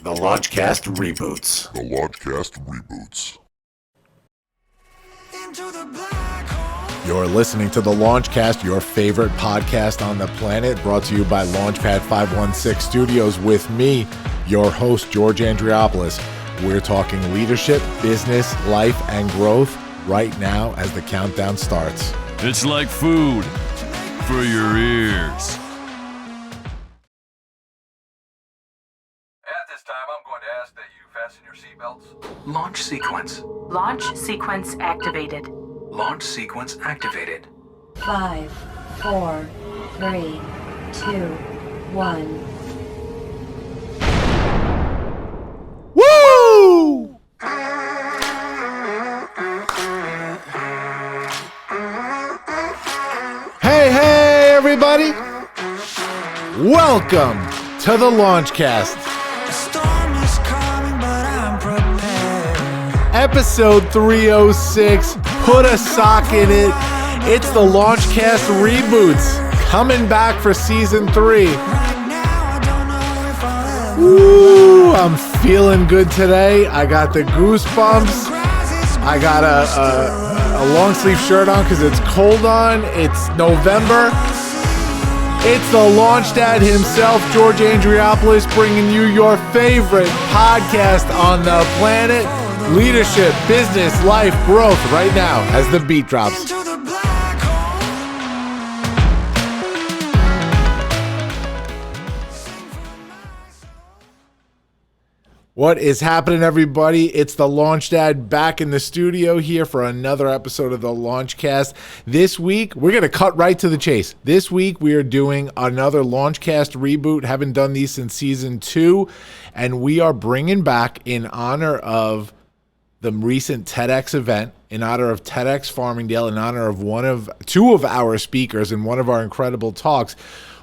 The Launchcast Reboots. The Launchcast Reboots. You're listening to The Launchcast, your favorite podcast on the planet, brought to you by Launchpad 516 Studios with me, your host, George Andriopoulos. We're talking leadership, business, life, and growth right now as the countdown starts. It's like food for your ears. At this time, I'm going to ask that you fasten your seatbelts. Launch sequence. Launch sequence activated. Launch sequence activated. 5, 4, 3, 2, 1. Woo! Hey, everybody! Welcome to the Launchcast. Episode 306. Put a sock in it. It's the Launchcast Reboots coming back for season 3. Woo! I'm feeling good today. I got the goosebumps. I got a long sleeve shirt on because it's cold on. It's November. It's the Launch Dad himself, George Andriopoulos, bringing you your favorite podcast on the planet. Leadership, business, life, growth right now as the beat drops. What is happening, everybody? It's the Launch Dad back in the studio here for another episode of the Launchcast. This week, we're going to cut right to the chase. This week, we are doing another Launchcast reboot. Haven't done these since season 2, and we are bringing back, in honor of the recent TEDx event, in honor of TEDx Farmingdale, in honor of two of our speakers in one of our incredible talks,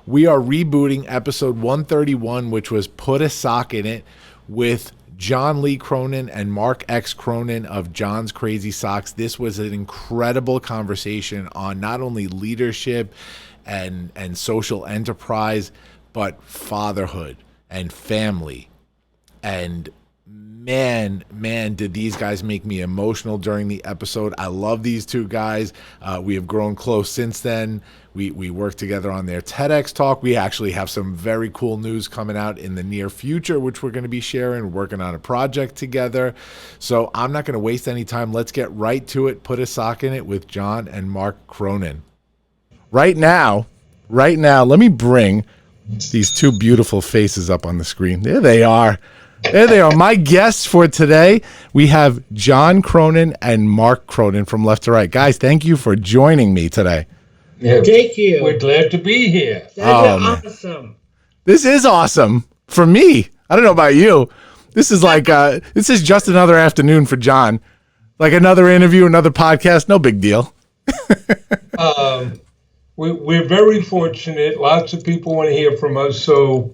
we are rebooting episode 131, which was Put a Sock in It, with John Lee Cronin and Mark X Cronin of John's Crazy Socks. This was an incredible conversation on not only leadership and social enterprise, but fatherhood and family. And man, did these guys make me emotional during the episode. I love these two guys. We have grown close since then. We worked together on their TEDx talk. We actually have some very cool news coming out in the near future, which we're going to be sharing, working on a project together. So I'm not going to waste any time. Let's get right to it. Put a sock in it with John and Mark Cronin. Right now, let me bring these two beautiful faces up on the screen. There they are. There they are. My guests for today, we have John Cronin and Mark Cronin from Left to Right. Guys, thank you for joining me today. Yeah, thank you. We're glad to be here. That's awesome. This is awesome for me. I don't know about you. This is like, this is just another afternoon for John. Like another interview, another podcast, no big deal. We're very fortunate. Lots of people want to hear from us, so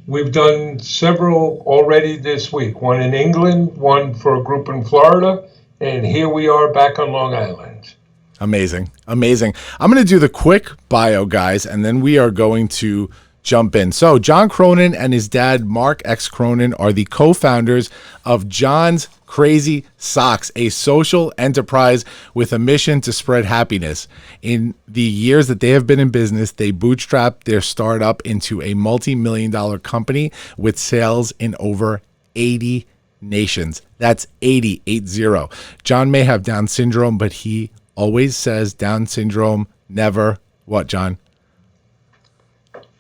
we've done several already this week. One in England, one for a group in Florida, and here we are back on Long Island. Amazing. I'm going to do the quick bio, guys, and then we are going to jump in. So John Cronin and his dad, Mark X Cronin, are the co-founders of John's Crazy Socks, a social enterprise with a mission to spread happiness. In the years that they have been in business, they bootstrapped their startup into a multi-million-dollar company with sales in over 80 nations. That's 80. John may have Down syndrome, but he always says Down syndrome never, what, John?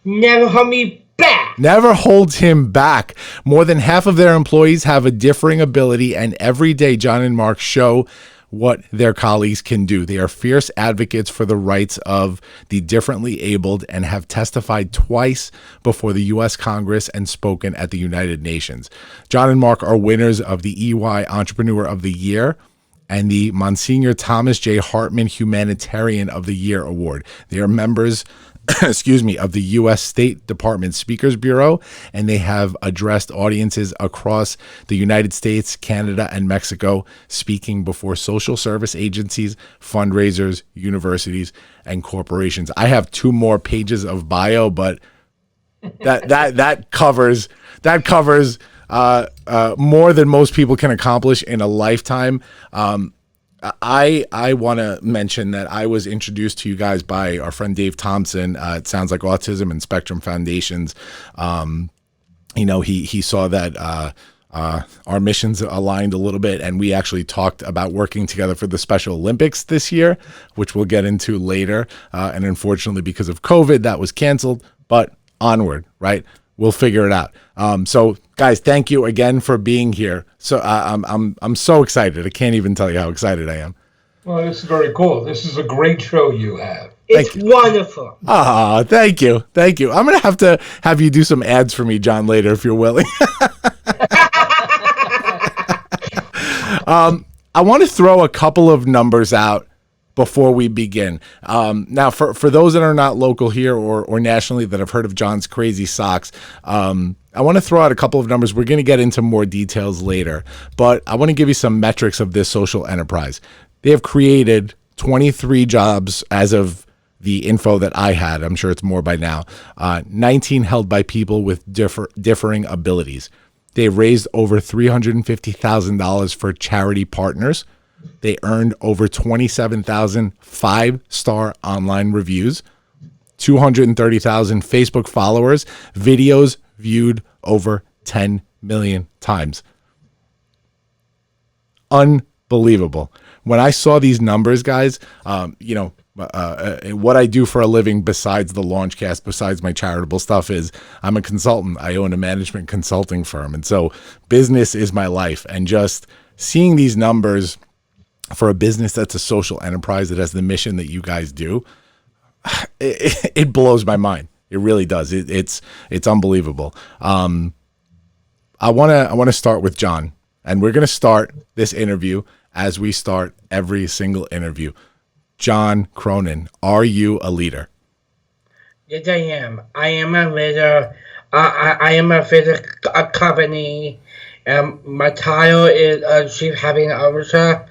Never hold me back. Never holds him back. More than half of their employees have a differing ability, and every day John and Mark show what their colleagues can do. They are fierce advocates for the rights of the differently abled and have testified twice before the U.S. Congress and spoken at the United Nations. John and Mark are winners of the EY Entrepreneur of the Year and the Monsignor Thomas J. Hartman Humanitarian of the Year Award. They are members of the U.S. State Department Speakers Bureau, and they have addressed audiences across the United States, Canada, and Mexico, speaking before social service agencies, fundraisers, universities, and corporations. I have 2 more pages of bio, but that covers more than most people can accomplish in a lifetime. I want to mention that I was introduced to you guys by our friend Dave Thompson. It sounds like Autism and Spectrum Foundations. He saw that our missions aligned a little bit, and we actually talked about working together for the Special Olympics this year, which we'll get into later. And unfortunately, because of COVID, that was canceled. But onward, right? We'll figure it out. So, guys, thank you again for being here. So I'm so excited. I can't even tell you how excited I am. Well, this is very cool. This is a great show you have. It's wonderful. Ah, thank you. Thank you. I'm going to have you do some ads for me, John, later, if you're willing. I want to throw a couple of numbers out before we begin. Now, for those that are not local here or nationally that have heard of John's Crazy Socks, I want to throw out a couple of numbers. We're going to get into more details later, but I want to give you some metrics of this social enterprise. They have created 23 jobs as of the info that I had. I'm sure it's more by now. 19 held by people with differing abilities. They raised over $350,000 for charity partners. They earned over 27,000 5-star online reviews, 230,000 Facebook followers, videos viewed over 10 million times. Unbelievable. When I saw these numbers, guys, what I do for a living besides the Launchcast, besides my charitable stuff, is I'm a consultant. I own a management consulting firm. And so business is my life. And just seeing these numbers for a business that's a social enterprise that has the mission that you guys do, it blows my mind. It really does. It's unbelievable. I want to start with John, and we're going to start this interview as we start every single interview. John Cronin, are you a leader? Yes, I am. I am a leader. I am a company. My title is Chief Having Officer.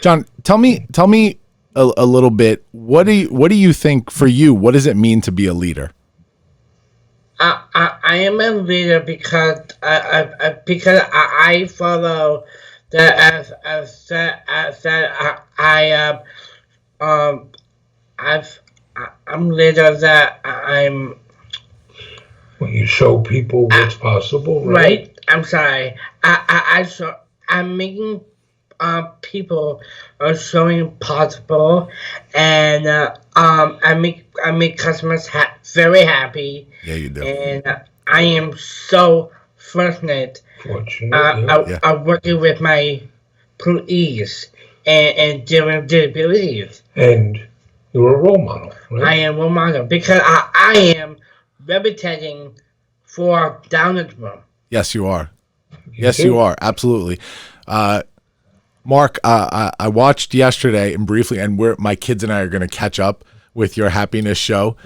John, tell me a little bit. What do you think for you? What does it mean to be a leader? I am a leader because I follow I'm leader that I'm. When you show people what's possible, right? Right. I'm sorry. I'm making people showing possible, and I make customers very happy. Yeah, you do. And I am so fortunate. I'm working with my employees and different disabilities. And you're a role model, right? I am a role model because I am representing for Down syndrome. Yes, you are. Yes, you are. Absolutely. Mark, I watched yesterday and briefly, and my kids and I are going to catch up with your happiness show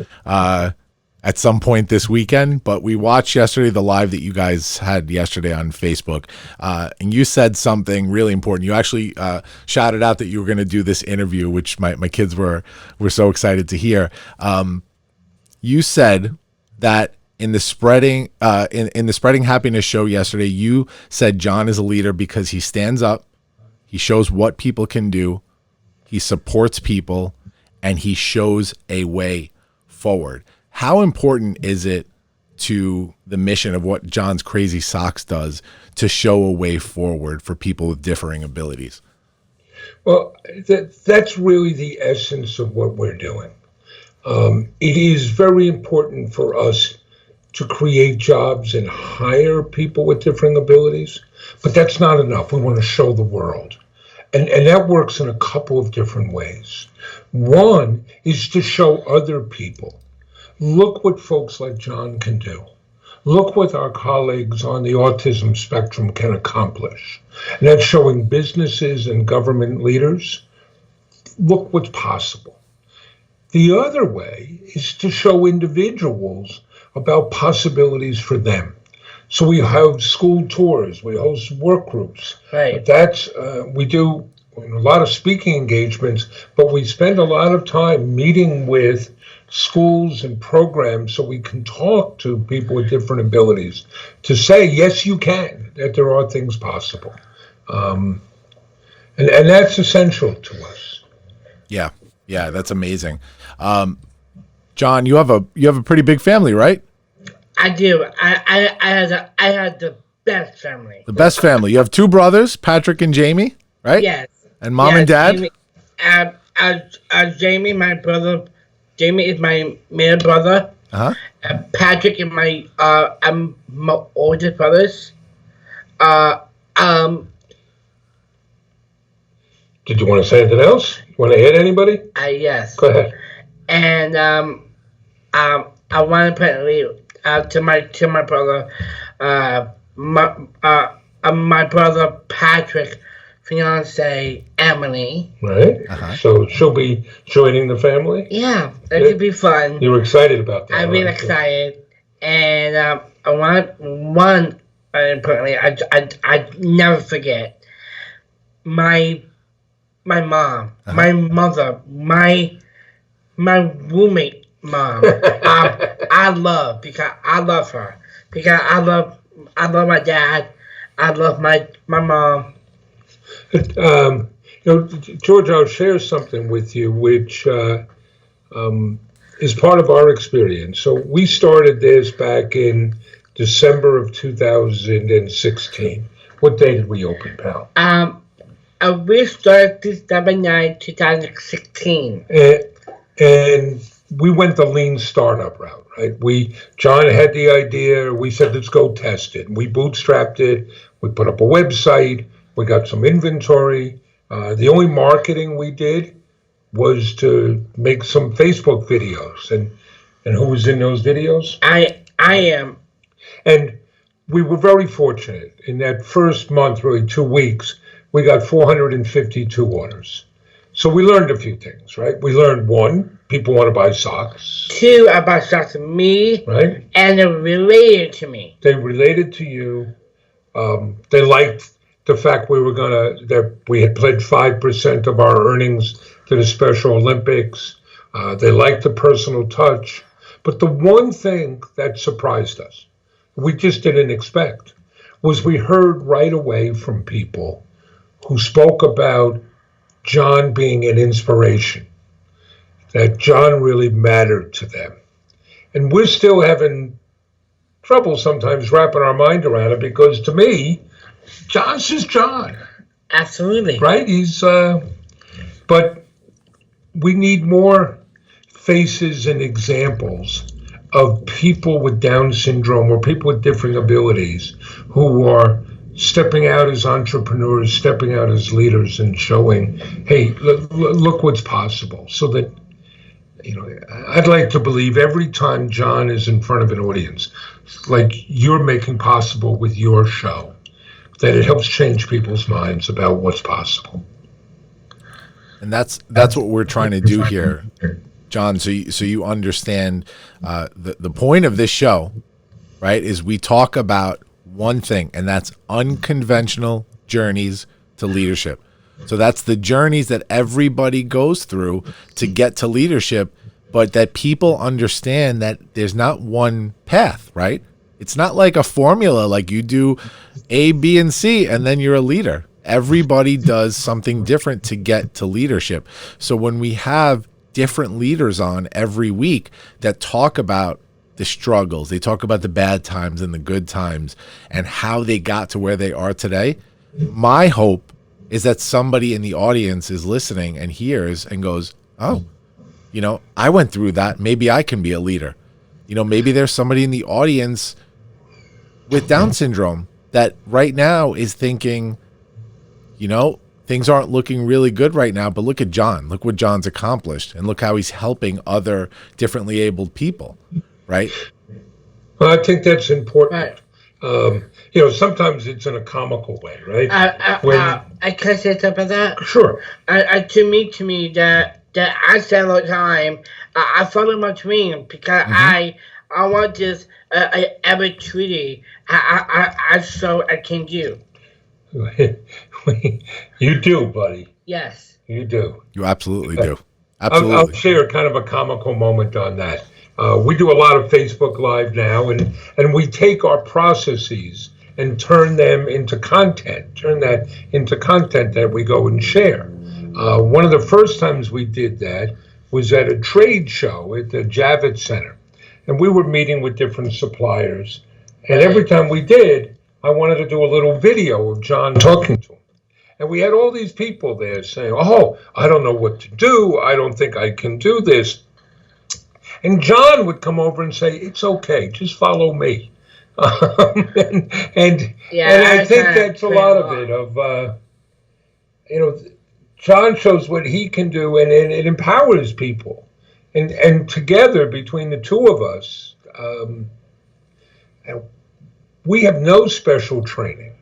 at some point this weekend. But we watched yesterday the live that you guys had yesterday on Facebook, and you said something really important. You actually shouted out that you were going to do this interview, which my kids were so excited to hear. You said that in the spreading happiness show yesterday, you said John is a leader because he stands up, he shows what people can do, he supports people, and he shows a way forward. How important is it to the mission of what John's Crazy Socks does to show a way forward for people with differing abilities? Well, that's really the essence of what we're doing. It is very important for us to create jobs and hire people with differing abilities, but that's not enough. We want to show the world. And that works in a couple of different ways. One is to show other people, look what folks like John can do. Look what our colleagues on the autism spectrum can accomplish. And that's showing businesses and government leaders, look what's possible. The other way is to show individuals about possibilities for them. So we have school tours, we host work groups. Right. That's we do a lot of speaking engagements, but we spend a lot of time meeting with schools and programs so we can talk to people with different abilities to say, yes, you can, that there are things possible. And that's essential to us. Yeah, that's amazing. John, you have a pretty big family, right? I do. I had the best family. The best family. You have 2 brothers, Patrick and Jamie, right? Yes. And mom and dad? Jamie, my brother. Jamie is my middle brother. Uh-huh. Patrick is my oldest brothers. Did you want to say anything else? You want to add anybody? Yes. Go ahead. And I want to put to my brother, my brother Patrick, fiance Emily. Right. Uh-huh. So she'll be joining the family. Yeah, that could be fun. You're excited about that. I'm really excited, and I want one. Importantly, I never forget my mom, my mother, my roommate mom. I love her because I love my dad. I love my mom. George, I'll share something with you, which is part of our experience. So we started this back in December of 2016. What day did we open, pal? We started December 9, 2016. And we went the lean startup route, right? John had the idea. We said, let's go test it. We bootstrapped it. We put up a website. We got some inventory. The only marketing we did was to make some Facebook videos. And who was in those videos? I am. And we were very fortunate. In that first month, really 2 weeks, we got 452 orders. So we learned a few things, right? We learned, 1, people want to buy socks. 2, about socks to me. Right. And they're related to me. They related to you. They liked the fact that we had pledged 5% of our earnings to the Special Olympics. They liked the personal touch. But the one thing that surprised us, we just didn't expect, was we heard right away from people who spoke about John being an inspiration, that John really mattered to them. And we're still having trouble sometimes wrapping our mind around it, because to me, John's just John. Absolutely. Right? But we need more faces and examples of people with Down syndrome or people with different abilities who are stepping out as entrepreneurs, stepping out as leaders, and showing, hey, look what's possible. So that, I'd like to believe every time John is in front of an audience, like you're making possible with your show, that it helps change people's minds about what's possible. And that's what we're trying to do here, John. So you understand the point of this show, right? Is we talk about one thing, and that's unconventional journeys to leadership. So that's the journeys that everybody goes through to get to leadership, but that people understand that there's not one path, right? It's not like a formula, like you do A, B, and C, and then you're a leader. Everybody does something different to get to leadership. So when we have different leaders on every week that talk about the struggles, they talk about the bad times and the good times and how they got to where they are today, my hope is that somebody in the audience is listening and hears and goes, oh, I went through that. Maybe I can be a leader. Maybe there's somebody in the audience with Down syndrome that right now is thinking, things aren't looking really good right now, but look at John. Look what John's accomplished, and look how he's helping other differently abled people, right? Well, I think that's important. Sometimes it's in a comical way, right? I can say something about that. Sure. To me, that I say all the time, I follow my dream because I want this every treaty I so I can do. You do, buddy. Yes. You do. You absolutely do. I'll Absolutely. share kind of a comical moment on that. We do a lot of Facebook Live now, and we take our processes and turn that into content that we go and share. One of the first times we did that was at a trade show at the Javits Center. And we were meeting with different suppliers. And every time we did, I wanted to do a little video of John talking to him. And we had all these people there saying, oh, I don't know what to do. I don't think I can do this. And John would come over and say, it's okay, just follow me. And I think that's a lot of it, John shows what he can do, and it empowers people. And together, between the two of us, we have no special training.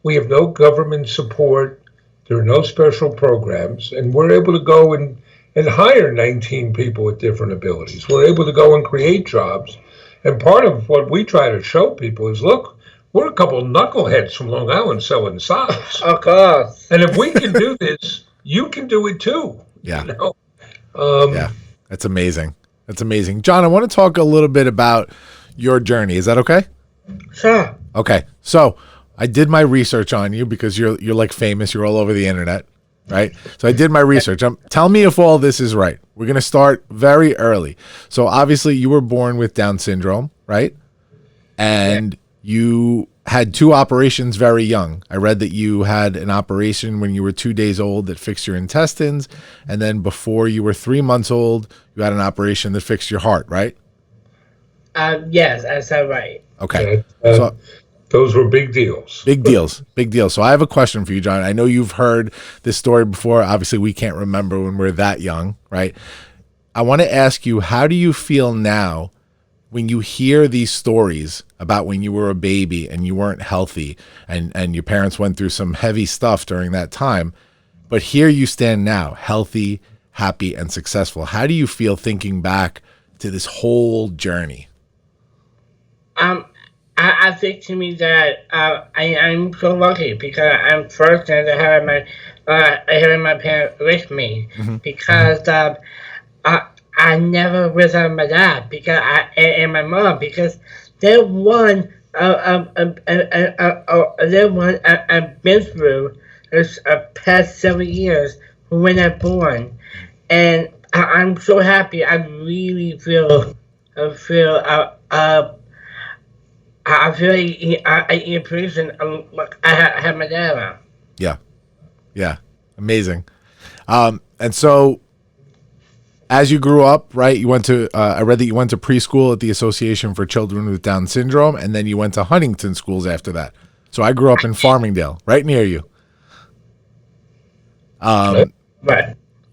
We have no government support. There are no special programs. And we're able to go and hire 19 people with different abilities. We're able to go and create jobs. And part of what we try to show people is, look, we're a couple of knuckleheads from Long Island selling socks. Of course. And if we can do this, you can do it too. Yeah. You know? Yeah. That's amazing. That's amazing. John, I want to talk a little bit about your journey. Is that okay? Sure. Okay. So I did my research on you because you're like famous. You're all over the internet, right? So I did my research. Tell me if all this is right. We're going to start very early. So obviously you were born with Down syndrome, right? And you had 2 operations very young. I read that you had an operation when you were 2 days old that fixed your intestines. And then before you were 3 months old, you had an operation that fixed your heart, right? Yes, that's right. Okay. So those were big deals. Big deals. Big deals. So I have a question for you, John. I know you've heard this story before. Obviously, we can't remember when we're that young, right? I want to ask you, how do you feel now when you hear these stories about when you were a baby and you weren't healthy and your parents went through some heavy stuff during that time, but here you stand now, healthy, happy, and successful. How do you feel thinking back to this whole journey? I think to me that I'm so lucky because I'm fortunate to have my parents with me, because I never without my dad and my mom, because they're one I've been through this past 7 years when I'm born, and I'm so happy. I really feel I appreciate I have my dad around. Yeah. Amazing. And so as you grew up, right, you went to, I read that you went to preschool at the Association for Children with Down Syndrome, and then you went to Huntington schools after that. So I grew up in Farmingdale, right near you. Right.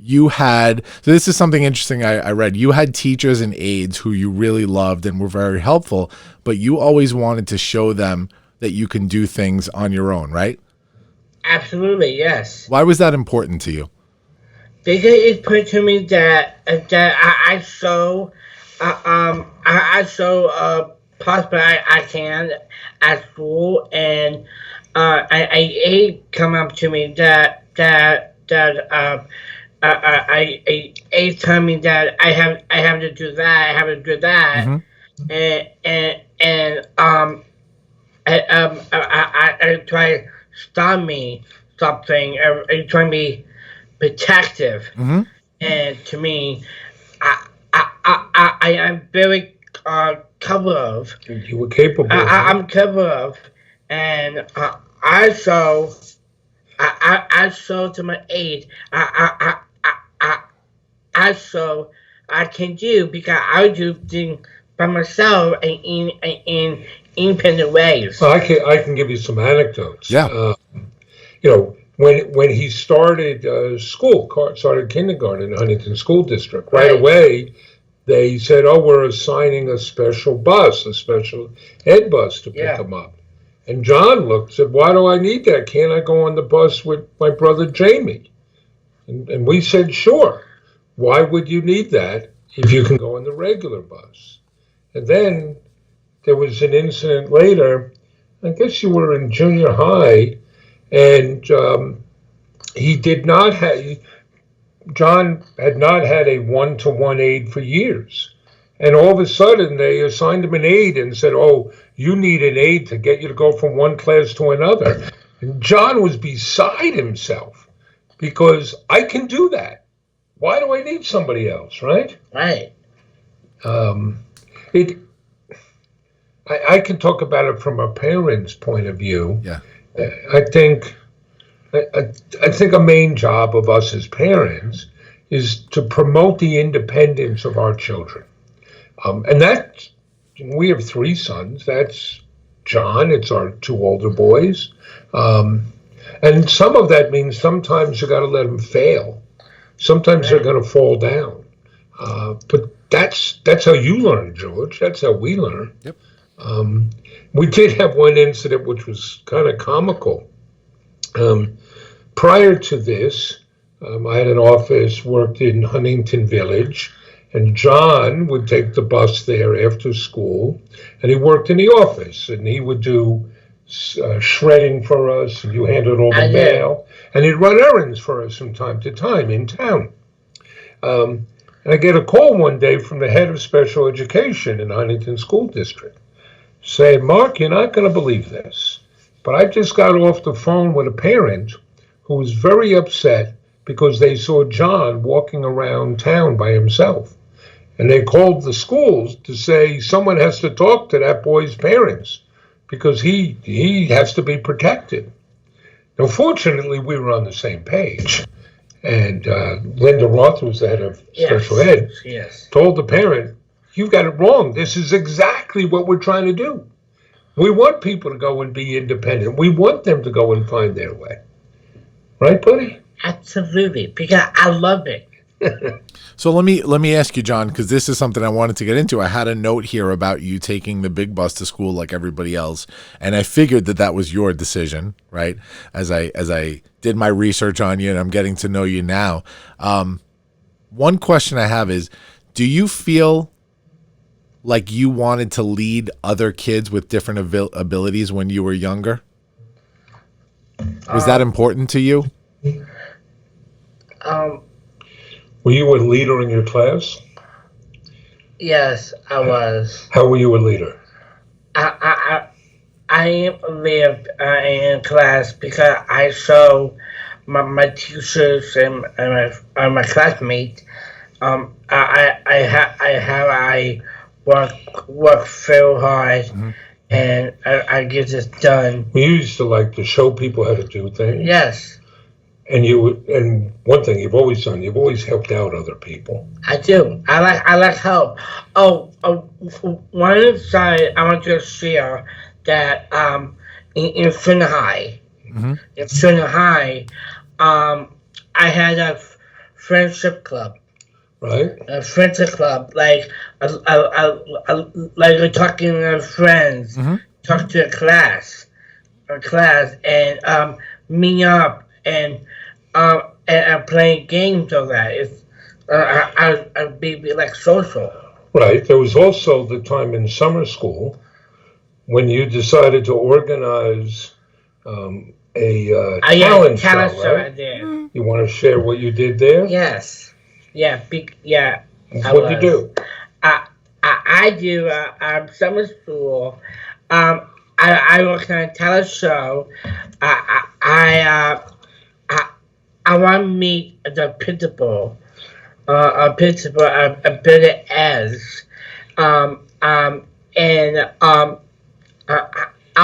You had, so this is something interesting I read. You had teachers and aides who you really loved and were very helpful, but you always wanted to show them that you can do things on your own, right? Absolutely, yes. Why was that important to you? Because it put to me that I show possible I can at school, and I come up to me that I tell me that I have to do that, I have to do that, and I try to stop me something, or try to be protective, and to me, I am very capable of. You were capable. I'm capable of, and I show to my aide. I show I can do, because I do things by myself in independent ways. Well, I can give you some anecdotes. Yeah. When he started started kindergarten in Huntington School District, right away they said, "Oh, we're assigning a special bus, a special ed bus to pick him up." And John looked, said, "Why do I need that? Can't I go on the bus with my brother Jamie?" And we said, "Sure. Why would you need that if you can go on the regular bus?" And then there was an incident later. I guess you were in junior high, and he did not have, John had not had a one-to-one aide for years. And all of a sudden, they assigned him an aide and said, oh, you need an aide to get you to go from one class to another. And John was beside himself because I can do that. Why do I need somebody else, right? Right. I can talk about it from a parent's point of view. Yeah. I think a main job of us as parents is to promote the independence of our children. And that, we have 3 sons. That's John, it's our 2 older boys. And some of that means sometimes you got to let them fail. Sometimes they're going to fall down. But that's how you learn, George. That's how we learn. Yep. We did have one incident which was kind of comical. Prior to this, I had an office, worked in Huntington Village, and John would take the bus there after school, and he worked in the office, and he would do shredding for us, and you handled all the mail, and he'd run errands for us from time to time in town. And I get a call one day from the head of special education in Huntington School District, saying, Mark, you're not going to believe this, but I just got off the phone with a parent who was very upset because they saw John walking around town by himself. And they called the schools to say someone has to talk to that boy's parents because he has to be protected. Now, fortunately, we were on the same page. And Linda Roth, was the head of special ed, told the parent, you've got it wrong. This is exactly what we're trying to do. We want people to go and be independent. We want them to go and find their way. Right, buddy? Absolutely, because I love it. So let me ask you, John, because this is something I wanted to get into. I had a note here about you taking the big bus to school like everybody else, and I figured that was your decision, right? As I did my research on you, and I'm getting to know you now. One question I have is, do you feel like you wanted to lead other kids with different abilities when you were younger? Was that important to you? Were you a leader in your class? Yes, I was. How were you a leader? I lived in class because I showed my teachers and my classmates. I work very hard, and I get this done. You used to like to show people how to do things. Yes. And one thing you've always done, you've always helped out other people. I do. I like help. One insight I want to share that in junior high, I had a friendship club. Right. A friendship club, like we're talking to friends, talk to a class, and meet up and playing games of that. It's I'd be like social. Right. There was also the time in summer school when you decided to organize a talent show, right? I did. You want to share what you did there? Yes. Yeah. What did you do? I do summer school. I work on a talent show. I want to meet the principal, a bit of as, and I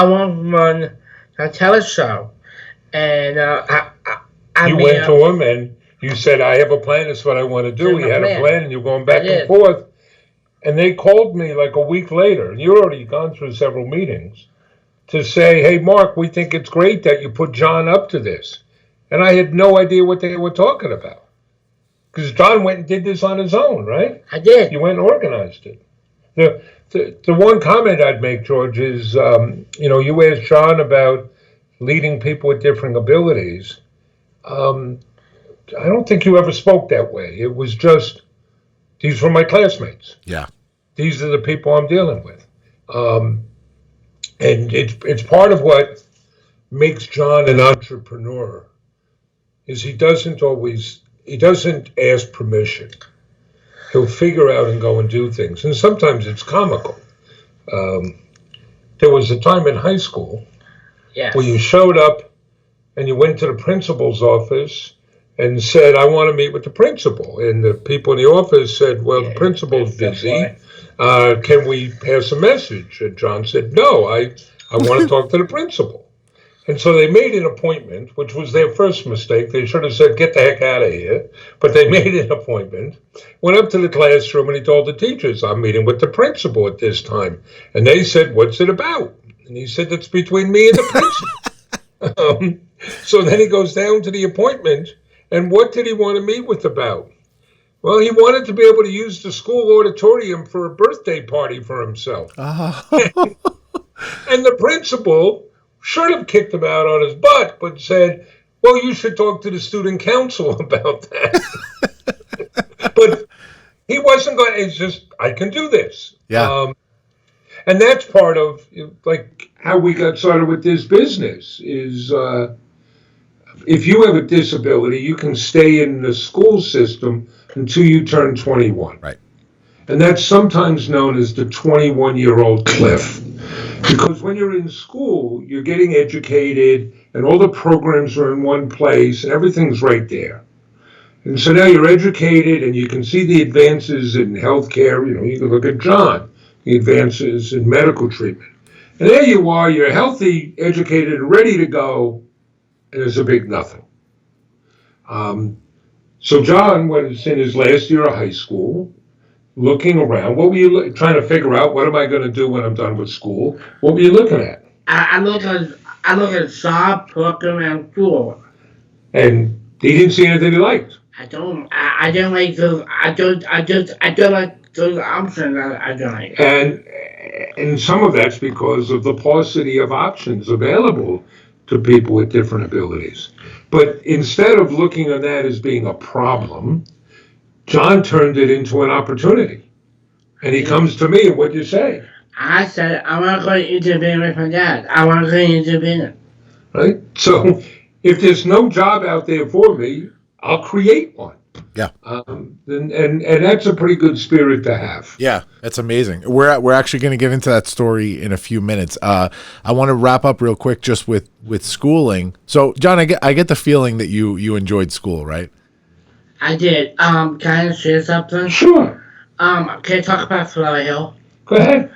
want to run a talent show, and you went to him and you said, "I have a plan. This is what I want to do." He had a plan, and you're going back and forth. And they called me like a week later, and you'd already gone through several meetings, to say, "Hey, Mark, we think it's great that you put John up to this." And I had no idea what they were talking about. Because John went and did this on his own, right? I did. You went and organized it. The one comment I'd make, George, is, you asked John about leading people with different abilities. I don't think you ever spoke that way. It was just, these were my classmates. Yeah. These are the people I'm dealing with. And it's part of what makes John an entrepreneur. is he doesn't ask permission. He'll figure out and go and do things. And sometimes it's comical. There was a time in high school where you showed up and you went to the principal's office and said, I want to meet with the principal. And the people in the office said, well, the principal's busy. Can we pass a message? And John said, no, I want to talk to the principal. And so they made an appointment, which was their first mistake. They should have said, get the heck out of here. But they made an appointment, went up to the classroom, and he told the teachers, I'm meeting with the principal at this time. And they said, what's it about? And he said, it's between me and the principal. So then he goes down to the appointment, and what did he want to meet with about? Well, he wanted to be able to use the school auditorium for a birthday party for himself. And the principal should have kicked him out on his butt, but said, well, you should talk to the student council about that. But he wasn't going to, it's just, I can do this. Yeah. And that's part of, like, how we got started with this business is if you have a disability, you can stay in the school system until you turn 21. Right. And that's sometimes known as the 21-year-old cliff. Because when you're in school, you're getting educated, and all the programs are in one place, and everything's right there. And so now you're educated, and you can see the advances in healthcare. You can look at John, the advances in medical treatment. And there you are, you're healthy, educated, and ready to go, and there's a big nothing. So John was in his last year of high school, looking around. What were you trying to figure out? What am I going to do when I'm done with school? What were you looking at? I look at job, program, and school. And he didn't see anything he liked. I don't like those. I don't like those options. I don't like. And some of that's because of the paucity of options available to people with different abilities. But instead of looking at that as being a problem, John turned it into an opportunity. And he comes to me, and what do you say? I said, I want to go into business with my dad. I want to go into business. Right? So if there's no job out there for me, I'll create one. Yeah. And that's a pretty good spirit to have. Yeah, that's amazing. We're actually going to get into that story in a few minutes. I want to wrap up real quick just with schooling. So, John, I get the feeling that you enjoyed school, right? I did. Can I share something? Sure. Can I talk about Florida Hill? Go ahead.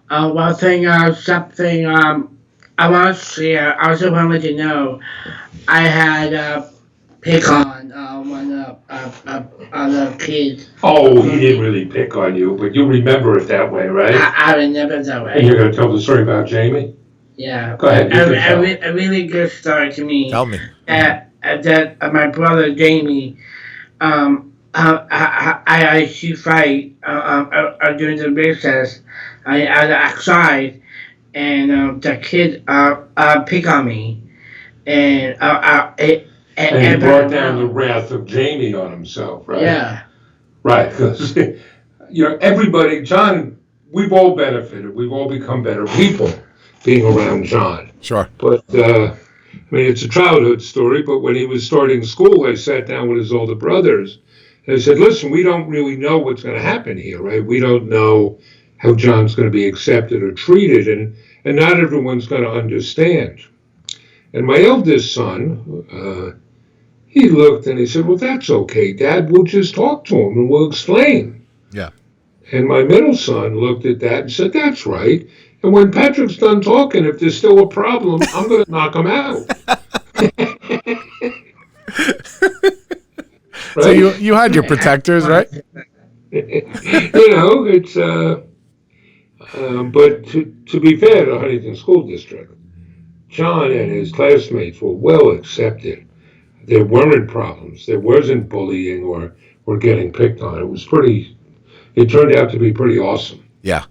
One thing, something I want to share. I also wanted to know. I had pick on one of the kids. Oh, he didn't really pick on you, but you remember it that way, right? I remember it that way. And you're going to tell the story about Jamie? Yeah. Go ahead. A really good story to me. Tell me. That my brother Jamie, I used to fight during the recess. I was outside, and the kid picked on me, and he brought down the wrath of Jamie on himself, right? Yeah. Right, because everybody, John, we've all benefited. We've all become better people being around John. Sure. But it's a childhood story, but when he was starting school, I sat down with his older brothers, and I said, listen, we don't really know what's going to happen here, right? We don't know how John's going to be accepted or treated, and not everyone's going to understand. And my eldest son, he looked and he said, well, that's okay, Dad. We'll just talk to him and we'll explain. Yeah. And my middle son looked at that and said, that's right. And when Patrick's done talking, if there's still a problem, I'm going to knock him out. Right? So you had your protectors, right? It's but to be fair to Huntington School District, John and his classmates were well accepted. There weren't problems. There wasn't bullying or getting picked on. It turned out to be pretty awesome. Yeah.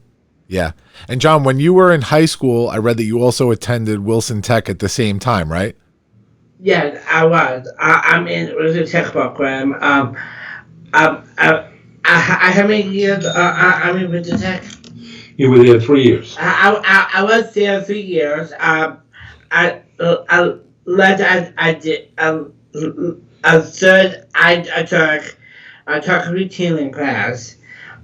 Yeah. And John, when you were in high school, I read that you also attended Wilson Tech at the same time, right? Yeah, I was. I'm in the tech program. How many years I'm in Wilson Tech? You were there 3 years. I was there 3 years. third, I took a retailing class.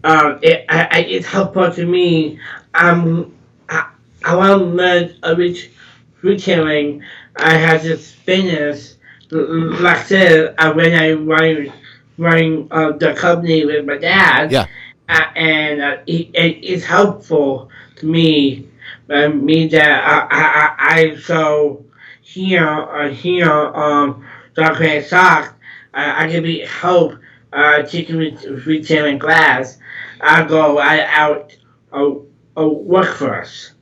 It's helpful to me. I want to learn retailing. I have this business. Like I said, when I running the company with my dad. Yeah. And it's helpful to me. Me that I so here John Cronin stock. I can be help teaching retailing class. I go out work for us.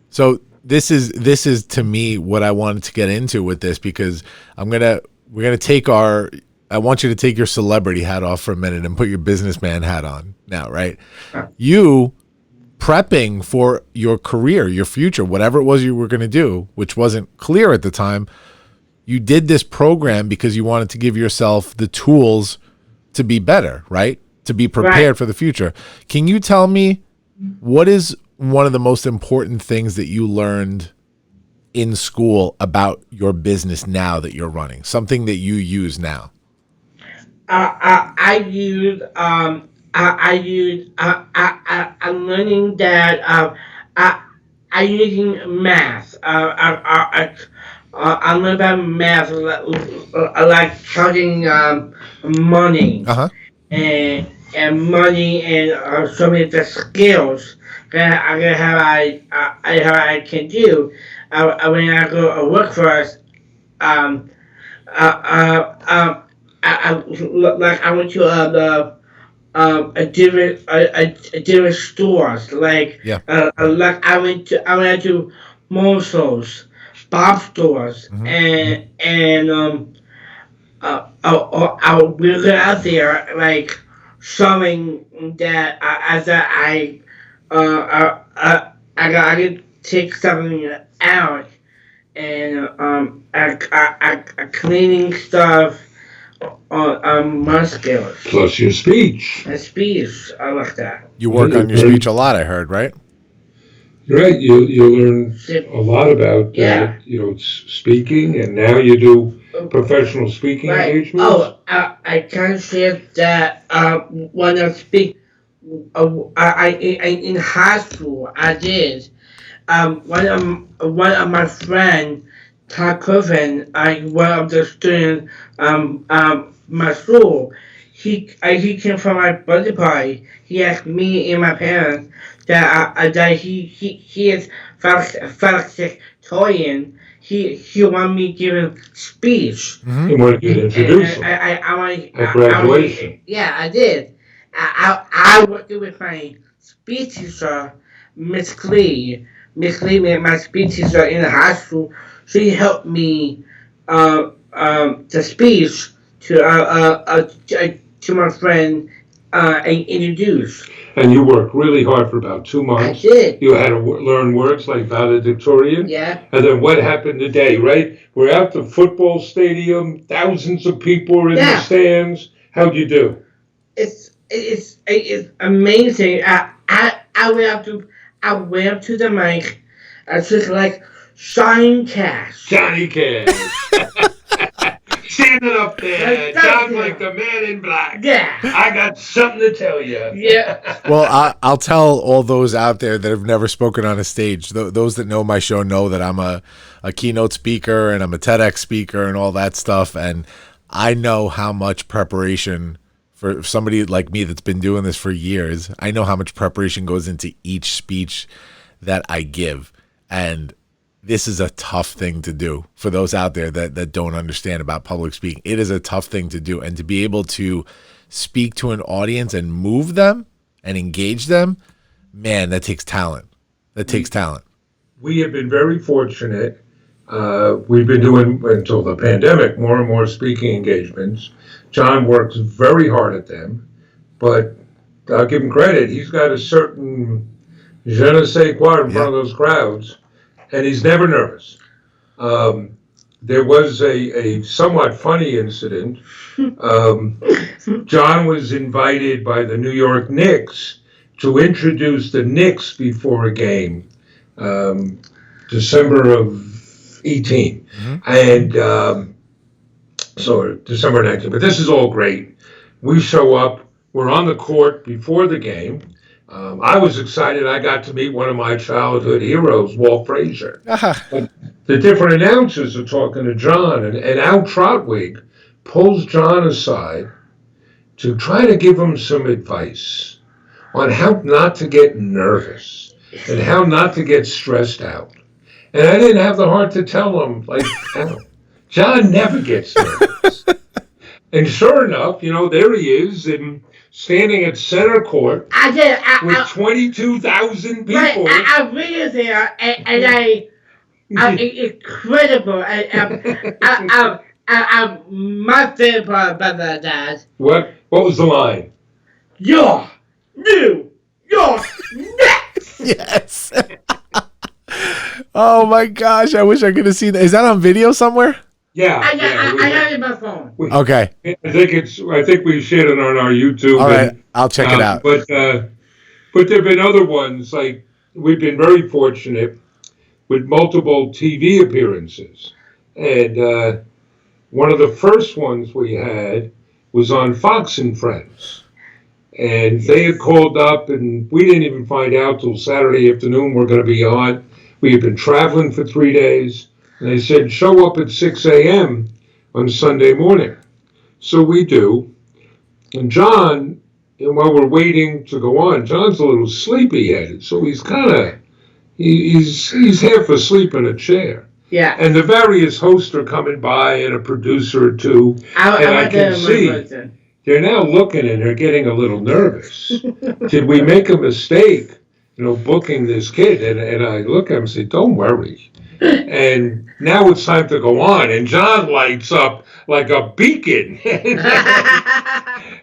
So this is to me what I wanted to get into with this, because we're gonna take I want you to take your celebrity hat off for a minute and put your businessman hat on now, right? You prepping for your career, your future, whatever it was you were going to do, which wasn't clear at the time. You did this program because you wanted to give yourself the tools to be better, right? To be prepared for the future. Can you tell me what is one of the most important things that you learned in school about your business now that you're running? Something that you use now? I'm learning that I'm using math. I'm learning about math, like counting money, and money, and so many the skills that I can do when I go to work for us. I went to a different stores. Like I went to Moso's, Bob stores, and we were out there like showing that I could take something out, and cleaning stuff. My skills. Plus your speech. My speech, I like that. You work on your speech a lot, I heard, right? Right. You learn a lot about speaking, and now you do professional speaking engagements. Oh, I can say that when I speak, in high school I did. One of my friends, Todd Coven, one of the students, my school, he came from my birthday party. He asked me and my parents that he is valedictorian. He wanted me giving speech. He wanted you to introduce him at graduation. I did. I worked with my speech teacher, Miss Clee. Miss Lee, my speech teacher in high school. She helped me the speech to my friend introduce. And you worked really hard for about 2 months. I did. You had to learn words like valedictorian. Yeah. And then what happened today, right? We're at the football stadium. Thousands of people are in the stands. How'd you do? It's amazing. I went up to the mic. I was like, Johnny Cash. Johnny Cash. Standing up there, John's like the man in black. Yeah. I got something to tell you. Yeah. Well, I'll tell all those out there that have never spoken on a stage. Those that know my show know that I'm a keynote speaker and I'm a TEDx speaker and all that stuff. And I know how much preparation for somebody like me that's been doing this for years. I know how much preparation goes into each speech that I give. And this is a tough thing to do for those out there that don't understand about public speaking. It is a tough thing to do. And to be able to speak to an audience and move them and engage them, man, that takes talent. That takes talent. We have been very fortunate. We've been doing, until the pandemic, more and more speaking engagements. John works very hard at them, but I'll give him credit. He's got a certain je ne sais quoi in front of those crowds. And he's never nervous. There was a somewhat funny incident. John was invited by the New York Knicks to introduce the Knicks before a game, December of 18. And So December 19th. But this is all great. We show up. We're on the court before the game. I was excited. I got to meet one of my childhood heroes, Walt Frazier. But the different announcers are talking to John, and Al Trotwig pulls John aside to try to give him some advice on how not to get nervous and how not to get stressed out. And I didn't have the heart to tell him, like, John never gets nervous. And sure enough, there he is, and standing at center court with 22,000 people. I really there, and I'm incredible. I must say about that. What was the line? You're next. Yes. Oh my gosh! I wish I could have seen that. Is that on video somewhere? Yeah. I have it in my phone. Okay. I think we shared it on our YouTube. All right, I'll check it out. But there've been other ones. Like, we've been very fortunate with multiple TV appearances, and one of the first ones we had was on Fox and Friends. And they had called up, and we didn't even find out till Saturday afternoon we're going to be on. We had been traveling for 3 days, and they said, show up at 6 a.m. on Sunday morning. So we do. And John, and while we're waiting to go on, John's a little sleepy-headed, so he's he's half asleep in a chair. Yeah. And the various hosts are coming by, and a producer or two, I can see they're now looking and they're getting a little nervous. Did we make a mistake, booking this kid? And I look at him and say, don't worry. And now it's time to go on. And John lights up like a beacon.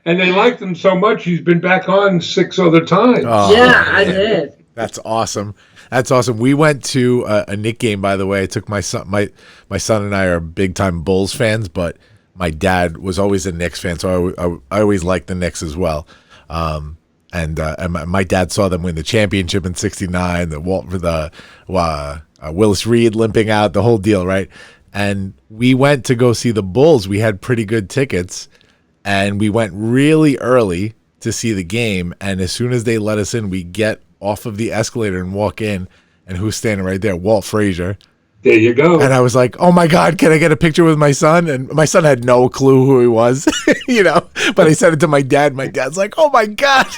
And they liked him so much, he's been back on 6 other times. Oh, yeah, I did. That's awesome. That's awesome. We went to a Knick game, by the way. I took my son. My son and I are big time Bulls fans, but my dad was always a Knicks fan, so I always liked the Knicks as well. And my dad saw them win the championship in '69. Willis Reed limping out, the whole deal, right? And we went to go see the Bulls. We had pretty good tickets, and we went really early to see the game. And as soon as they let us in, we get off of the escalator and walk in, and who's standing right there? Walt Frazier. There you go. And I was like, oh my God, can I get a picture with my son? And my son had no clue who he was, but I said it to my dad. My dad's like, oh my God.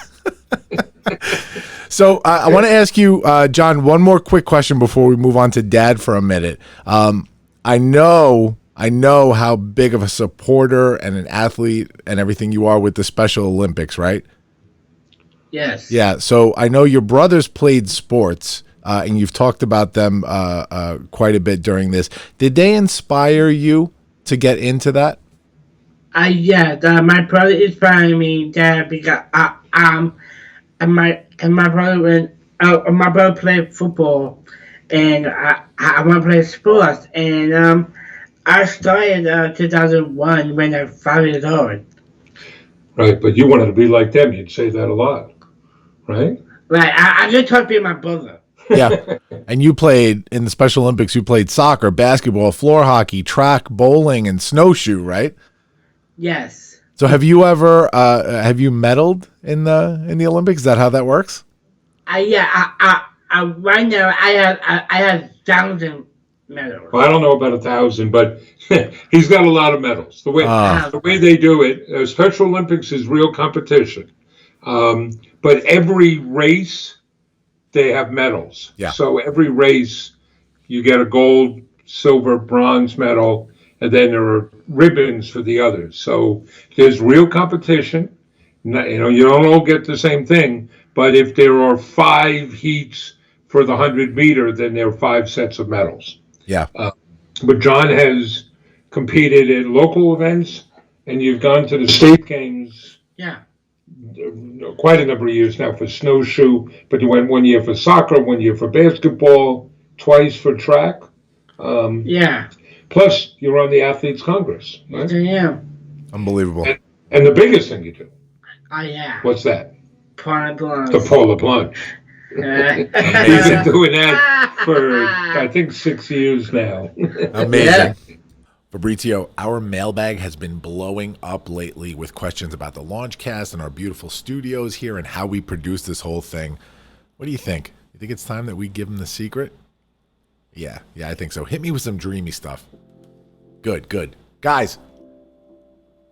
So I want to ask you, John, one more quick question before we move on to Dad for a minute. I know how big of a supporter and an athlete and everything you are with the Special Olympics, right? Yes. Yeah. So I know your brothers played sports. And you've talked about them quite a bit during this. Did they inspire you to get into that? Yeah. My brother inspired me that because my brother played football, and I want to play sports, and I started 2001 when I was 5 years old. Right, but you wanted to be like them. You'd say that a lot, right? Right. I just tried to be my brother. Yeah. And you played in the Special Olympics, you played soccer, basketball, floor hockey, track, bowling, and snowshoe, right? Yes. So have you ever medaled in the Olympics? Is that how that works? Yeah. Right now I have 1,000 medals. Well, I don't know about 1,000, but he's got a lot of medals. The way they do it, Special Olympics is real competition. But every race, they have medals. Yeah. So every race, you get a gold, silver, bronze medal, and then there are ribbons for the others. So there's real competition. You don't all get the same thing, but if there are 5 heats for the 100-meter, then there are 5 sets of medals. Yeah. But John has competed in local events, and you've gone to the state games. Yeah. Quite a number of years now for snowshoe, but you went 1 year for soccer, 1 year for basketball, twice for track. Yeah. Plus, you're on the Athletes Congress, right? Yeah. Unbelievable. And the biggest thing you do. Oh, yeah. What's that? Polar plunge. The polar plunge. He's been doing that for, I think, 6 years now. Amazing. Fabrizio, our mailbag has been blowing up lately with questions about the Launchcast and our beautiful studios here and how we produce this whole thing. What do you think? You think it's time that we give them the secret? Yeah, I think so. Hit me with some dreamy stuff. Good. Guys,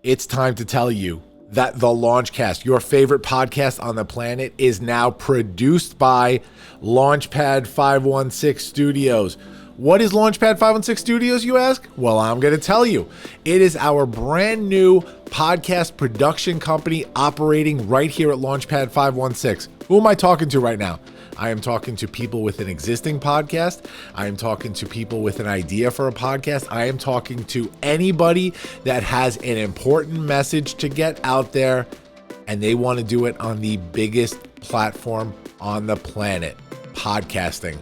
it's time to tell you that the Launchcast, your favorite podcast on the planet, is now produced by Launchpad 516 Studios. What is Launchpad 516 Studios, you ask? Well, I'm going to tell you. It is our brand new podcast production company operating right here at Launchpad 516. Who am I talking to right now? I am talking to people with an existing podcast. I am talking to people with an idea for a podcast. I am talking to anybody that has an important message to get out there, and they want to do it on the biggest platform on the planet, podcasting.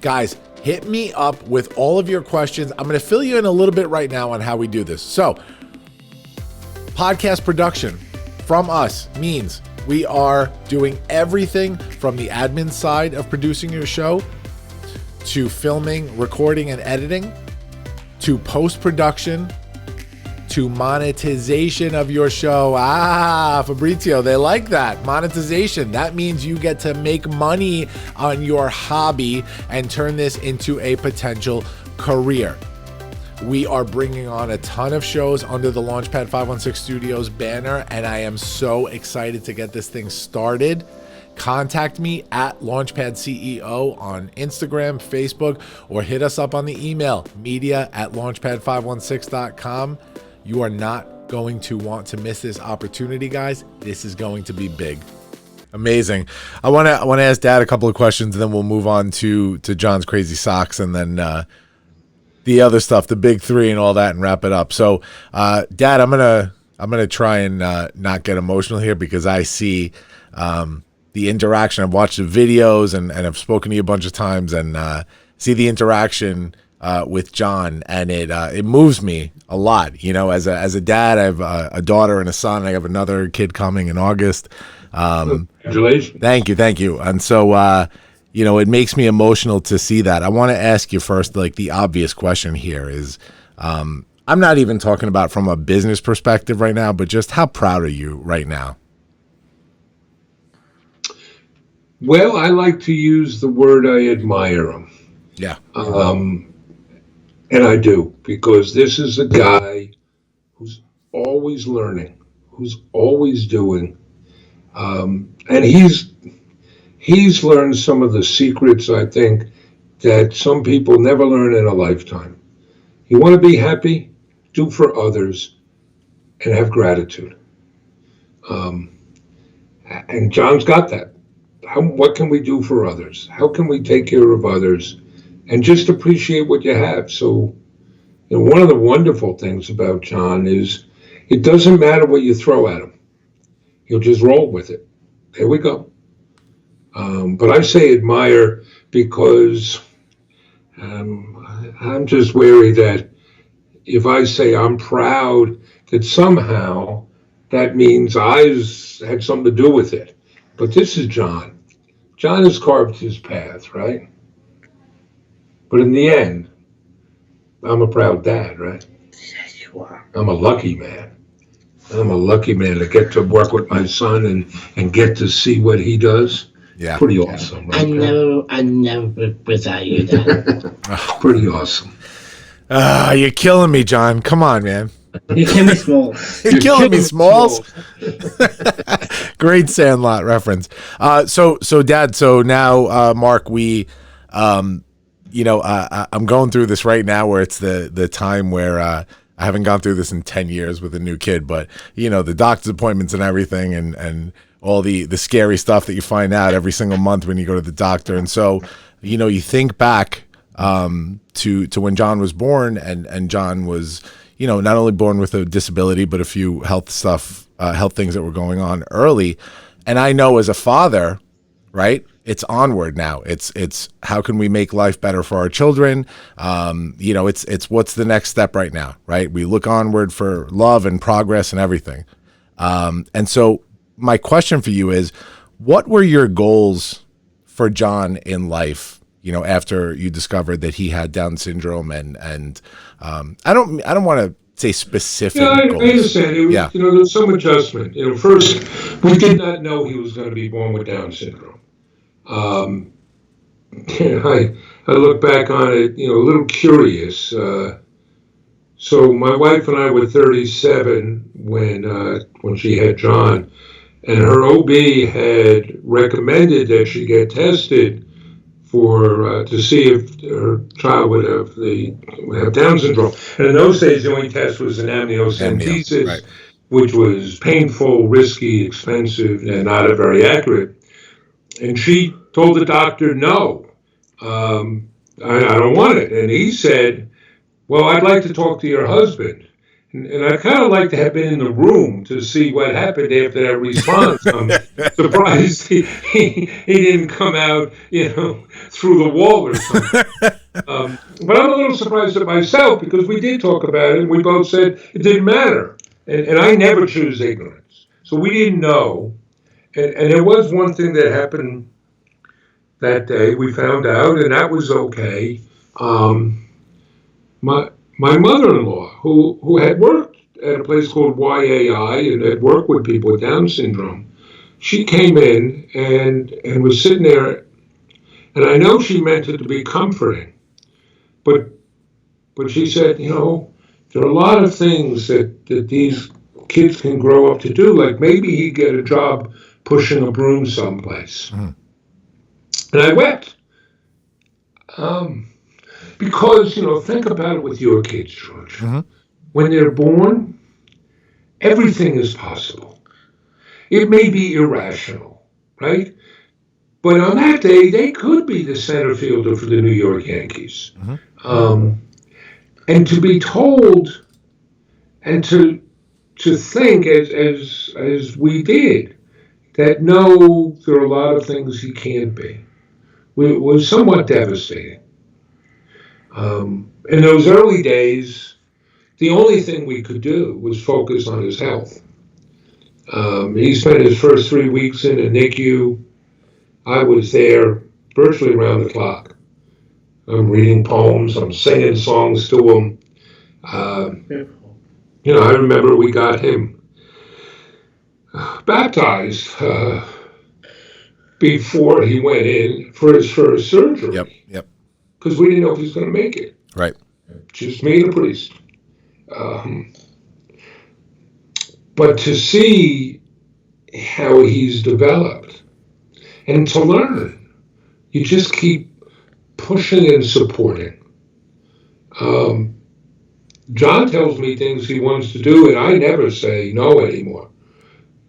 Guys, hit me up with all of your questions. I'm going to fill you in a little bit right now on how we do this. So, podcast production from us means we are doing everything from the admin side of producing your show to filming, recording, and editing to post-production to monetization of your show. Fabrizio, they like that. Monetization. That means you get to make money on your hobby and turn this into a potential career. We are bringing on a ton of shows under the Launchpad 516 Studios banner, and I am so excited to get this thing started. Contact me at Launchpad CEO on Instagram, Facebook, or hit us up on the email, media@launchpad516.com. You are not going to want to miss this opportunity, guys. This is going to be big. Amazing. I want to ask Dad a couple of questions, and then we'll move on to John's crazy socks, and then the other stuff, the big three and all that, and wrap it up. So, Dad, I'm gonna try and not get emotional here because I see the interaction. I've watched the videos and I've spoken to you a bunch of times and see the interaction with John, and it moves me a lot. You know, as a dad, I have a daughter and a son. I have another kid coming in August. Congratulations. Thank you. And so, it makes me emotional to see that. I want to ask you first, like the obvious question here is, I'm not even talking about from a business perspective right now, but just how proud are you right now? Well, I like to use the word I admire him. Yeah. And I do, because this is a guy who's always learning, who's always doing. And he's learned some of the secrets, I think, that some people never learn in a lifetime. You want to be happy, do for others, and have gratitude. And John's got that. What can we do for others? How can we take care of others? And just appreciate what you have. So, one of the wonderful things about John is it doesn't matter what you throw at him. He'll just roll with it. There we go. But I say admire because I'm just wary that if I say I'm proud, that somehow that means I had something to do with it. But this is John. John has carved his path, right? But in the end, I'm a proud dad, right? Yes, you are. I'm a lucky man. I'm a lucky man to get to work with my son and get to see what he does. Yeah. Pretty awesome, right? I never without you, Dad. Pretty awesome. You're killing me, John. Come on, man. You kill me, Smalls. You're killing me, Smalls. Great Sandlot reference. So Dad, so now, Mark, we, I'm going through this right now where it's the time where I haven't gone through this in 10 years with a new kid, but, the doctor's appointments and everything and all the scary stuff that you find out every single month when you go to the doctor. And so, you think back to when John was born and John was, not only born with a disability, but a few health things that were going on early. And I know as a father, right, it's onward now. It's how can we make life better for our children? It's what's the next step right now, right? We look onward for love and progress and everything. And so my question for you is, what were your goals for John in life, after you discovered that he had Down syndrome, and I don't want to say specific I goals. understand. It was, there was some adjustment. First, we did not know he was going to be born with Down syndrome. I look back on it, a little curious. So my wife and I were 37 when she had John, and her OB had recommended that she get tested to see if her child would have Down syndrome. And in those days, the only test was an amniocentesis, right, which was painful, risky, expensive, and not very accurate. And she told the doctor, no, I don't want it. And he said, well, I'd like to talk to your husband. And I'd kind of like to have been in the room to see what happened after that response. I'm surprised he didn't come out, through the wall or something. But I'm a little surprised at myself because we did talk about it and we both said it didn't matter. And I never choose ignorance. So we didn't know. And there was one thing that happened that day. We found out, and that was okay. My mother-in-law, who had worked at a place called YAI and had worked with people with Down syndrome, she came in and was sitting there, and I know she meant it to be comforting, but she said, there are a lot of things that these kids can grow up to do, like maybe he'd get a job pushing a broom someplace. Mm. And I wept. Because, think about it with your kids, George. Mm-hmm. When they're born, everything is possible. It may be irrational, right? But on that day, they could be the center fielder for the New York Yankees. Mm-hmm. And to be told and to think, as we did, that no, there are a lot of things he can't be, was somewhat devastating. In those early days, the only thing we could do was focus on his health. He spent his first 3 weeks in a NICU. I was there virtually around the clock. I'm reading poems, I'm singing songs to him. I remember we got him baptized before he went in for his first surgery. Yep. Because we didn't know if he was going to make it. Right. Just me and the priest. But to see how he's developed and to learn, you just keep pushing and supporting. John tells me things he wants to do, and I never say no anymore.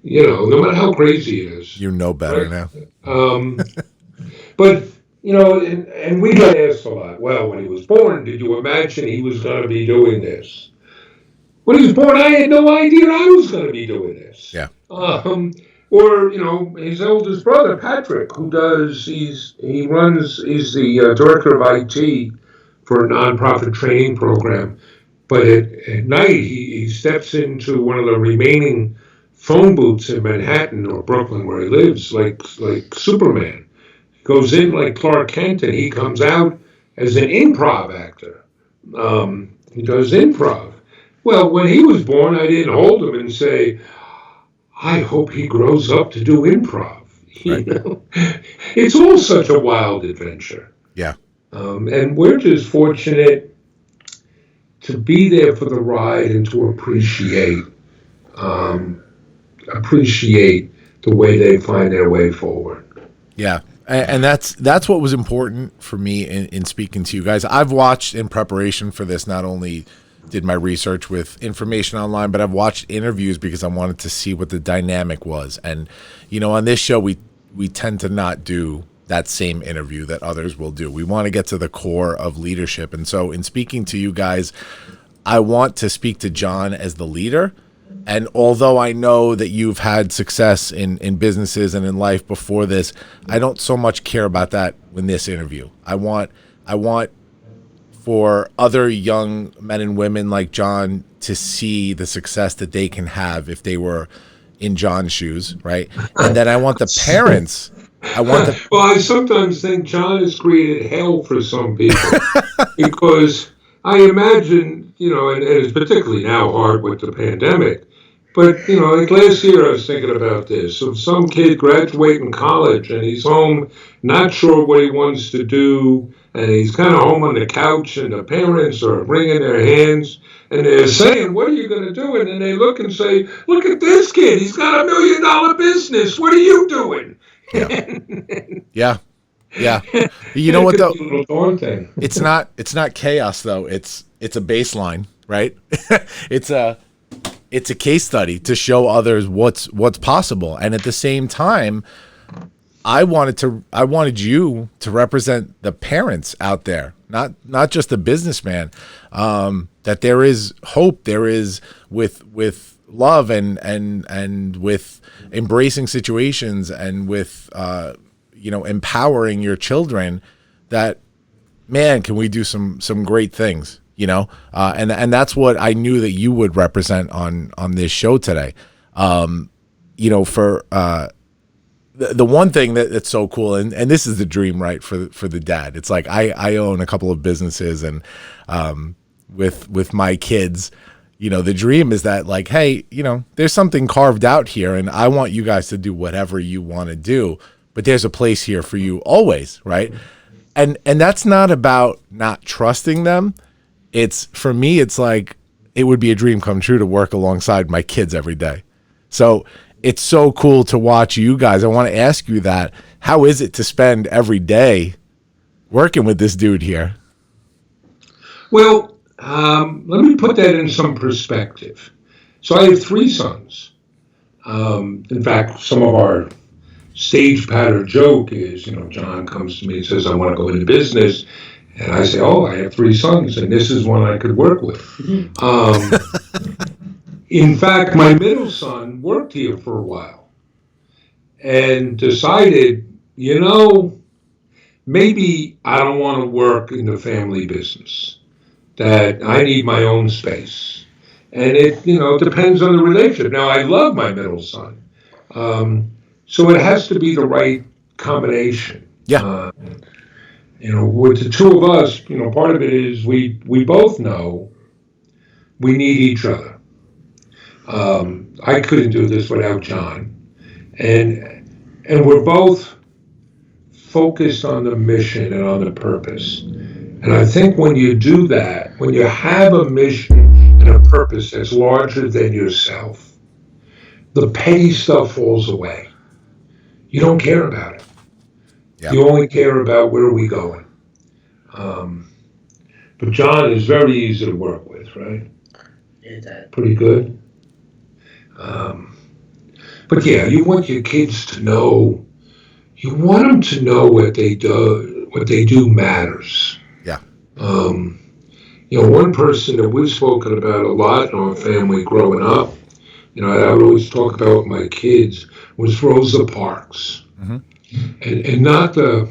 No matter how crazy it is. You know better now. But... and we get asked a lot, well, when he was born, did you imagine he was going to be doing this? When he was born, I had no idea I was going to be doing this. Yeah. Or, his oldest brother, Patrick, he's the director of IT for a nonprofit training program. But at night, he steps into one of the remaining phone booths in Manhattan or Brooklyn where he lives, like Superman. Goes in like Clark Kent, and he comes out as an improv actor. He does improv. Well, when he was born, I didn't hold him and say, I hope he grows up to do improv. Right. It's all such a wild adventure. Yeah. And we're just fortunate to be there for the ride and to appreciate the way they find their way forward. Yeah. And that's what was important for me in speaking to you guys. I've watched in preparation for this, not only did my research with information online, but I've watched interviews because I wanted to see what the dynamic was. And, on this show, we tend to not do that same interview that others will do. We want to get to the core of leadership. And so in speaking to you guys, I want to speak to John as the leader. And although I know that you've had success in businesses and in life before this, I don't so much care about that in this interview. I want for other young men and women like John to see the success that they can have if they were in John's shoes, right? And then I want the parents I want the. Well, I sometimes think John has created hell for some people because I imagine, and it's particularly now hard with the pandemic. But, like last year I was thinking about this. So some kid graduating college and he's home, not sure what he wants to do, and he's kind of home on the couch and the parents are wringing their hands and they're saying, what are you going to do? And then they look and say, look at this kid. He's got $1 million business. What are you doing? Yeah. Yeah. You know what though? Thing. It's not chaos though. It's a baseline, right? It's a case study to show others what's possible. And at the same time, I wanted you to represent the parents out there, not just the businessman, that there is hope, there is with love and with embracing situations and with empowering your children, that man, can we do some great things, and that's what I knew that you would represent on this show today. For the one thing that's so cool, and this is the dream, right, for the dad. It's like I own a couple of businesses, and with my kids, the dream is that, like, hey, there's something carved out here, and I want you guys to do whatever you want to do, but there's a place here for you always, right? And that's not about not trusting them. For me, it's like it would be a dream come true to work alongside my kids every day. So it's so cool to watch you guys. I want to ask you that. How is it to spend every day working with this dude here? Well, let me put that in some perspective. So I have 3 sons. In fact, some of our stage pattern joke is, John comes to me and says, I want to go into business. And I say, I have 3 sons, and this is one I could work with. In fact, my middle son worked here for a while and decided, maybe I don't want to work in the family business, that I need my own space. And it, depends on the relationship. Now, I love my middle son. So it has to be the right combination. Yeah. With the 2 of us, part of it is we both know we need each other. I couldn't do this without John. And we're both focused on the mission and on the purpose. And I think when you do that, when you have a mission and a purpose that's larger than yourself, the petty stuff falls away. You don't care about it. Yeah. You only care about where are we going. But John is very easy to work with, right? Pretty good. But yeah, you want your kids to know. You want them to know what they do matters. Yeah. One person that we've spoken about a lot in our family growing up, I would always talk about with my kids, was Rosa Parks. Mm-hmm. And not the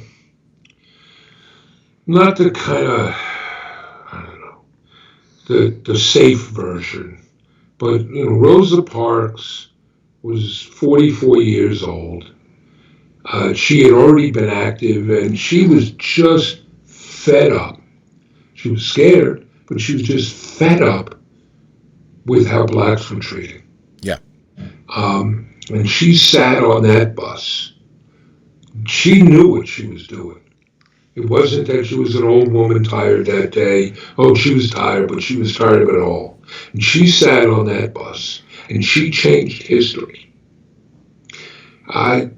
kind of, I don't know, the safe version, but Rosa Parks was 44 years old. She had already been active, and she was just fed up. She was scared, but she was just fed up with how blacks were treated. Yeah. And she sat on that bus. She knew what she was doing. It wasn't that she was an old woman tired that day. Oh, she was tired, but she was tired of it all. And she sat on that bus, and she changed history. I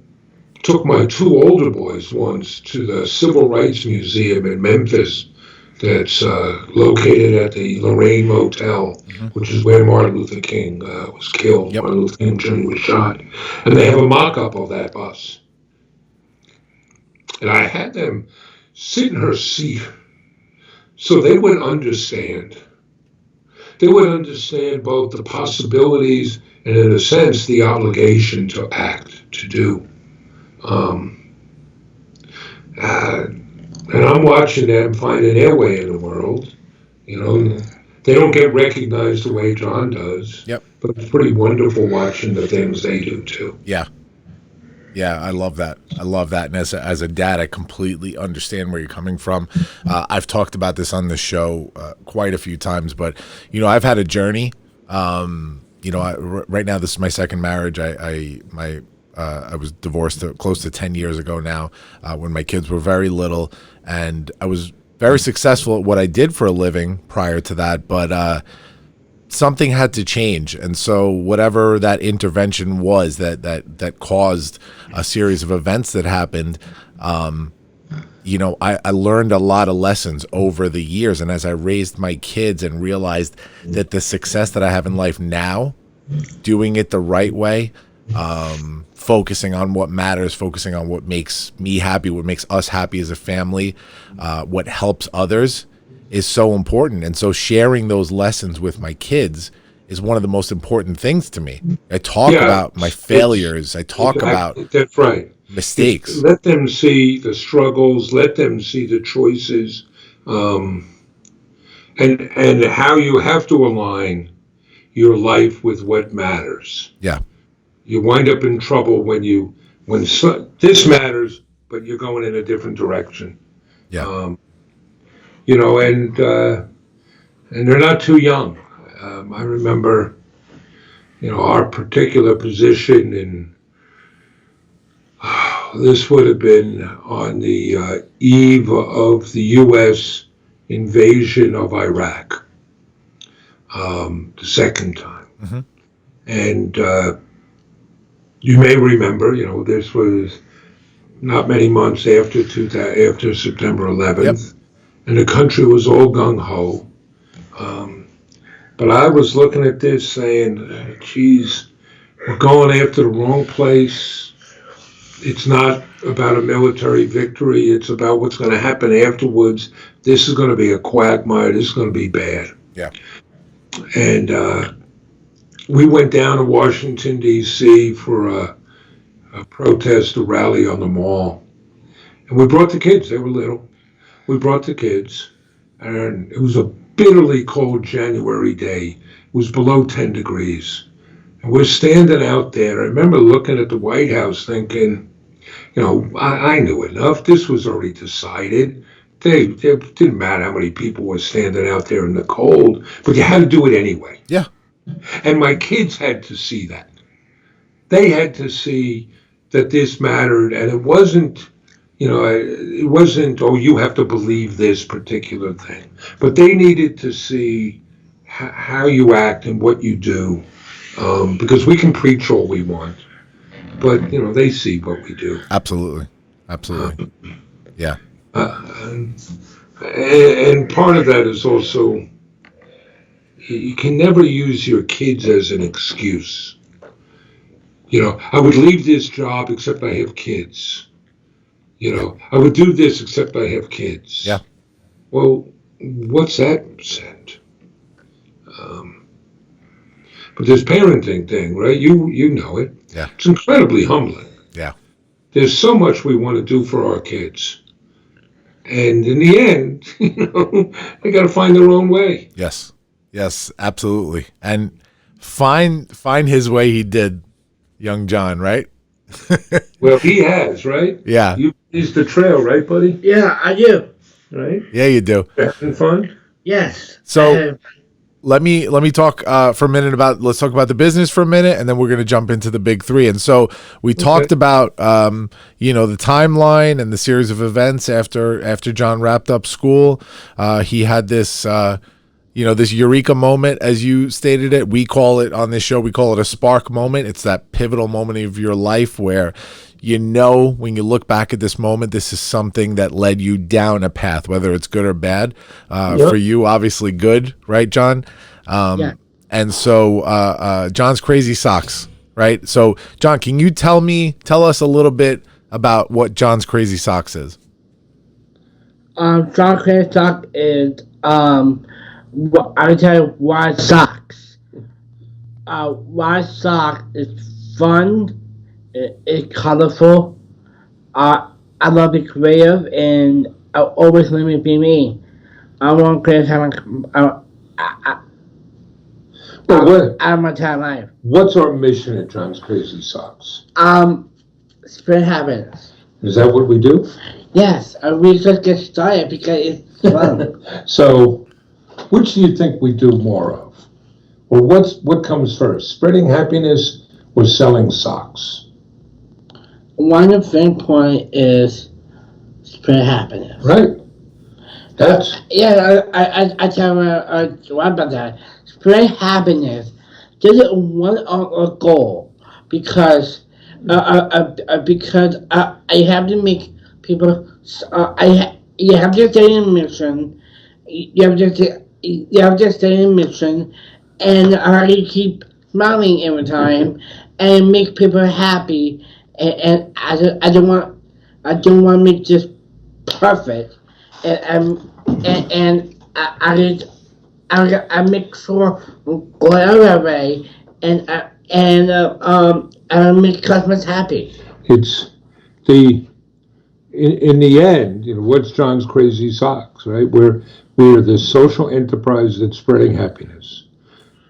took my 2 older boys once to the Civil Rights Museum in Memphis that's located at the Lorraine Motel, mm-hmm. which is where Martin Luther King was killed. Yep. Martin Luther King Jr. was shot. And they have a mock-up of that bus. And I had them sit in her seat so they would understand. They would understand both the possibilities and, in a sense, the obligation to act, to do. And I'm watching them finding their way in the world. They don't get recognized the way John does. Yep. But it's pretty wonderful watching the things they do, too. Yeah. Yeah, I love that. I love that. And as a dad, I completely understand where you're coming from. I've talked about this on the show quite a few times, but, I've had a journey. Right now, this is my second marriage. I was divorced close to 10 years ago now when my kids were very little, and I was very successful at what I did for a living prior to that, but something had to change. And so whatever that intervention was that caused a series of events that happened, I learned a lot of lessons over the years. And as I raised my kids and realized that the success that I have in life now, doing it the right way, focusing on what matters, focusing on what makes me happy, what makes us happy as a family, what helps others is so important. And so sharing those lessons with my kids is one of the most important things to me. I talk about my failures. I talk about that's right. mistakes. Let them see the struggles. Let them see the choices, and how you have to align your life with what matters. Yeah. You wind up in trouble when this matters, but you're going in a different direction. Yeah. And they're not too young. I remember, our particular position in, this would have been on the eve of the U.S. invasion of Iraq, the second time. Mm-hmm. And you may remember, this was not many months after September 11th. Yep. And the country was all gung-ho. But I was looking at this saying, geez, we're going after the wrong place. It's not about a military victory. It's about what's going to happen afterwards. This is going to be a quagmire. This is going to be bad. Yeah. And we went down to Washington, D.C. for a protest, a rally on the mall. And we brought the kids. They were little. We brought the kids. And it was a bitterly cold January day. It was below 10 degrees. And we're standing out there. I remember looking at the White House thinking, I knew enough. This was already decided. It didn't matter how many people were standing out there in the cold, but you had to do it anyway. Yeah. And my kids had to see that. They had to see that this mattered, and it wasn't, oh, you have to believe this particular thing. But they needed to see how you act and what you do, because we can preach all we want, but, they see what we do. Absolutely. Yeah. And part of that is also, you can never use your kids as an excuse. I would leave this job except I have kids. I would do this except I have kids. Yeah. Well, what's that said? But this parenting thing, right? You know it. Yeah. It's incredibly humbling. Yeah. There's so much we want to do for our kids. And in the end, they got to find their own way. Yes. Yes, absolutely. And find his way he did, young John, right? Well, he has, right? Yeah. He's the trail, right, buddy? Yeah, I do. Right? Yeah, you do. Having fun? Yes. So let me talk for a minute let's talk about the business for a minute, and then we're going to jump into the big three. And so we talked about, the timeline and the series of events after John wrapped up school. He had this, this eureka moment, as you stated it. We call it on this show, we call it a spark moment. It's that pivotal moment of your life where when you look back at this moment, this is something that led you down a path, whether it's good or bad. For you, obviously good, right, John? Yeah. And so John's Crazy Socks, right? So, John, can you tell us a little bit about what John's Crazy Socks is? John's Crazy Socks is, I tell you why socks. Why socks is fun. It's colorful. I love to be creative, and I always let me be me. I want to create something out of my entire life. What's our mission at John's Crazy Socks? spread happiness. Is that what we do? Yes, we just get started because it's fun. So, which do you think we do more of? Or what comes first, spreading happiness or selling socks? One of the point is spread happiness. Right. That's I tell what about that? Spread happiness. This is one of our goal because I have to make people. You have to stay in mission. You have to stay in mission, and I keep smiling every time and make people happy. And I don't want to make this perfect. And I make sure go out way and I make customers happy. it's in the end, what's John's Crazy Socks, right? We're the social enterprise that's spreading happiness.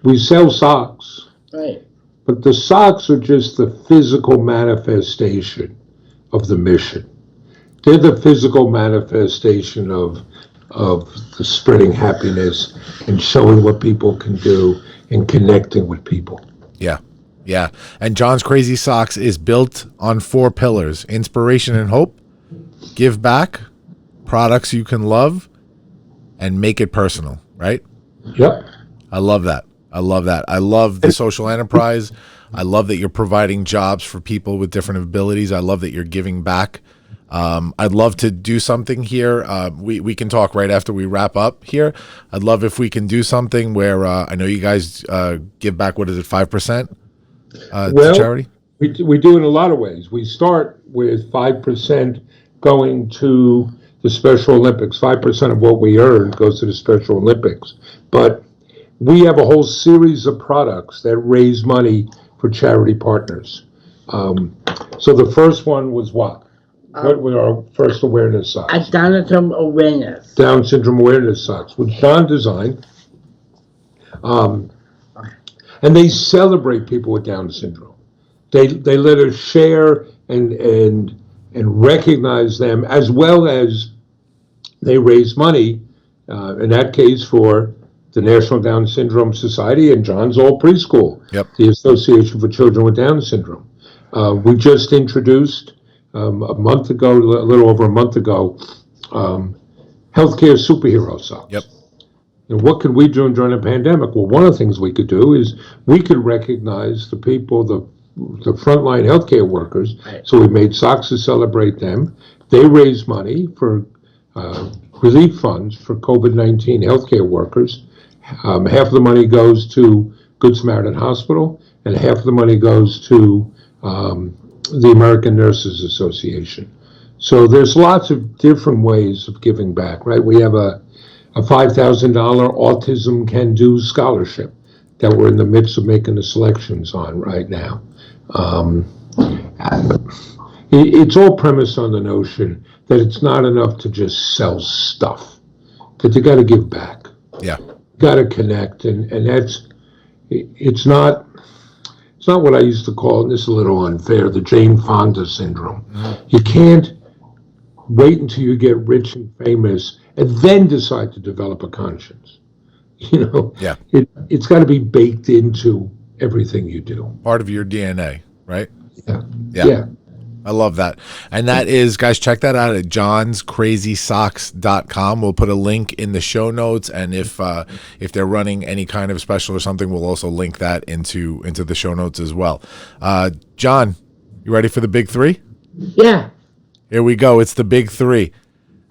We sell socks, Right. but the socks are just the physical manifestation of the mission. They're the physical manifestation of the spreading happiness and showing what people can do and connecting with people. Yeah. Yeah. And John's Crazy Socks is built on 4 pillars: inspiration and hope, give back, products you can love, and make it personal, right? Yep. I love that. I love the social enterprise. I love that you're providing jobs for people with different abilities. I love that you're giving back. I'd love to do something here. We can talk right after we wrap up here. I'd love if we can do something where I know you guys give back, what is it, 5% to charity? We do in a lot of ways. We start with 5% going to the Special Olympics. 5% of what we earn goes to the Special Olympics. But we have a whole series of products that raise money for charity partners. So the first one was what? What were our first awareness socks? Down syndrome awareness. Down syndrome awareness socks, which John designed. And they celebrate people with Down syndrome. They let us share and recognize them, as well as they raise money, in that case for the National Down Syndrome Society and John's Old Preschool, the Association for Children with Down Syndrome. We just introduced a little over a month ago, healthcare superhero socks. Yep. And what could we do during the pandemic? Well, one of the things we could do is we could recognize the people, the frontline healthcare workers. Right. So we made socks to celebrate them. They raise money for relief funds for COVID-19 healthcare workers. Half of the money goes to Good Samaritan Hospital, and half of the money goes to the American Nurses Association. So there's lots of different ways of giving back, right? We have a $5,000 Autism Can Do scholarship that we're in the midst of making the selections on right now. It's all premised on the notion that it's not enough to just sell stuff, that you got to give back. Yeah. Got to connect, and it's not what I used to call, and this is a little unfair, the Jane Fonda syndrome. Mm-hmm. You can't wait until you get rich and famous and then decide to develop a conscience. Yeah. It's got to be baked into everything you do. Part of your DNA, right? Yeah. I love that. And that is, guys, check that out at johnscrazysocks.com. We'll put a link in the show notes, and if they're running any kind of special or something, we'll also link that into the show notes as well. John, you ready for the big 3? Yeah. Here we go. It's the big 3.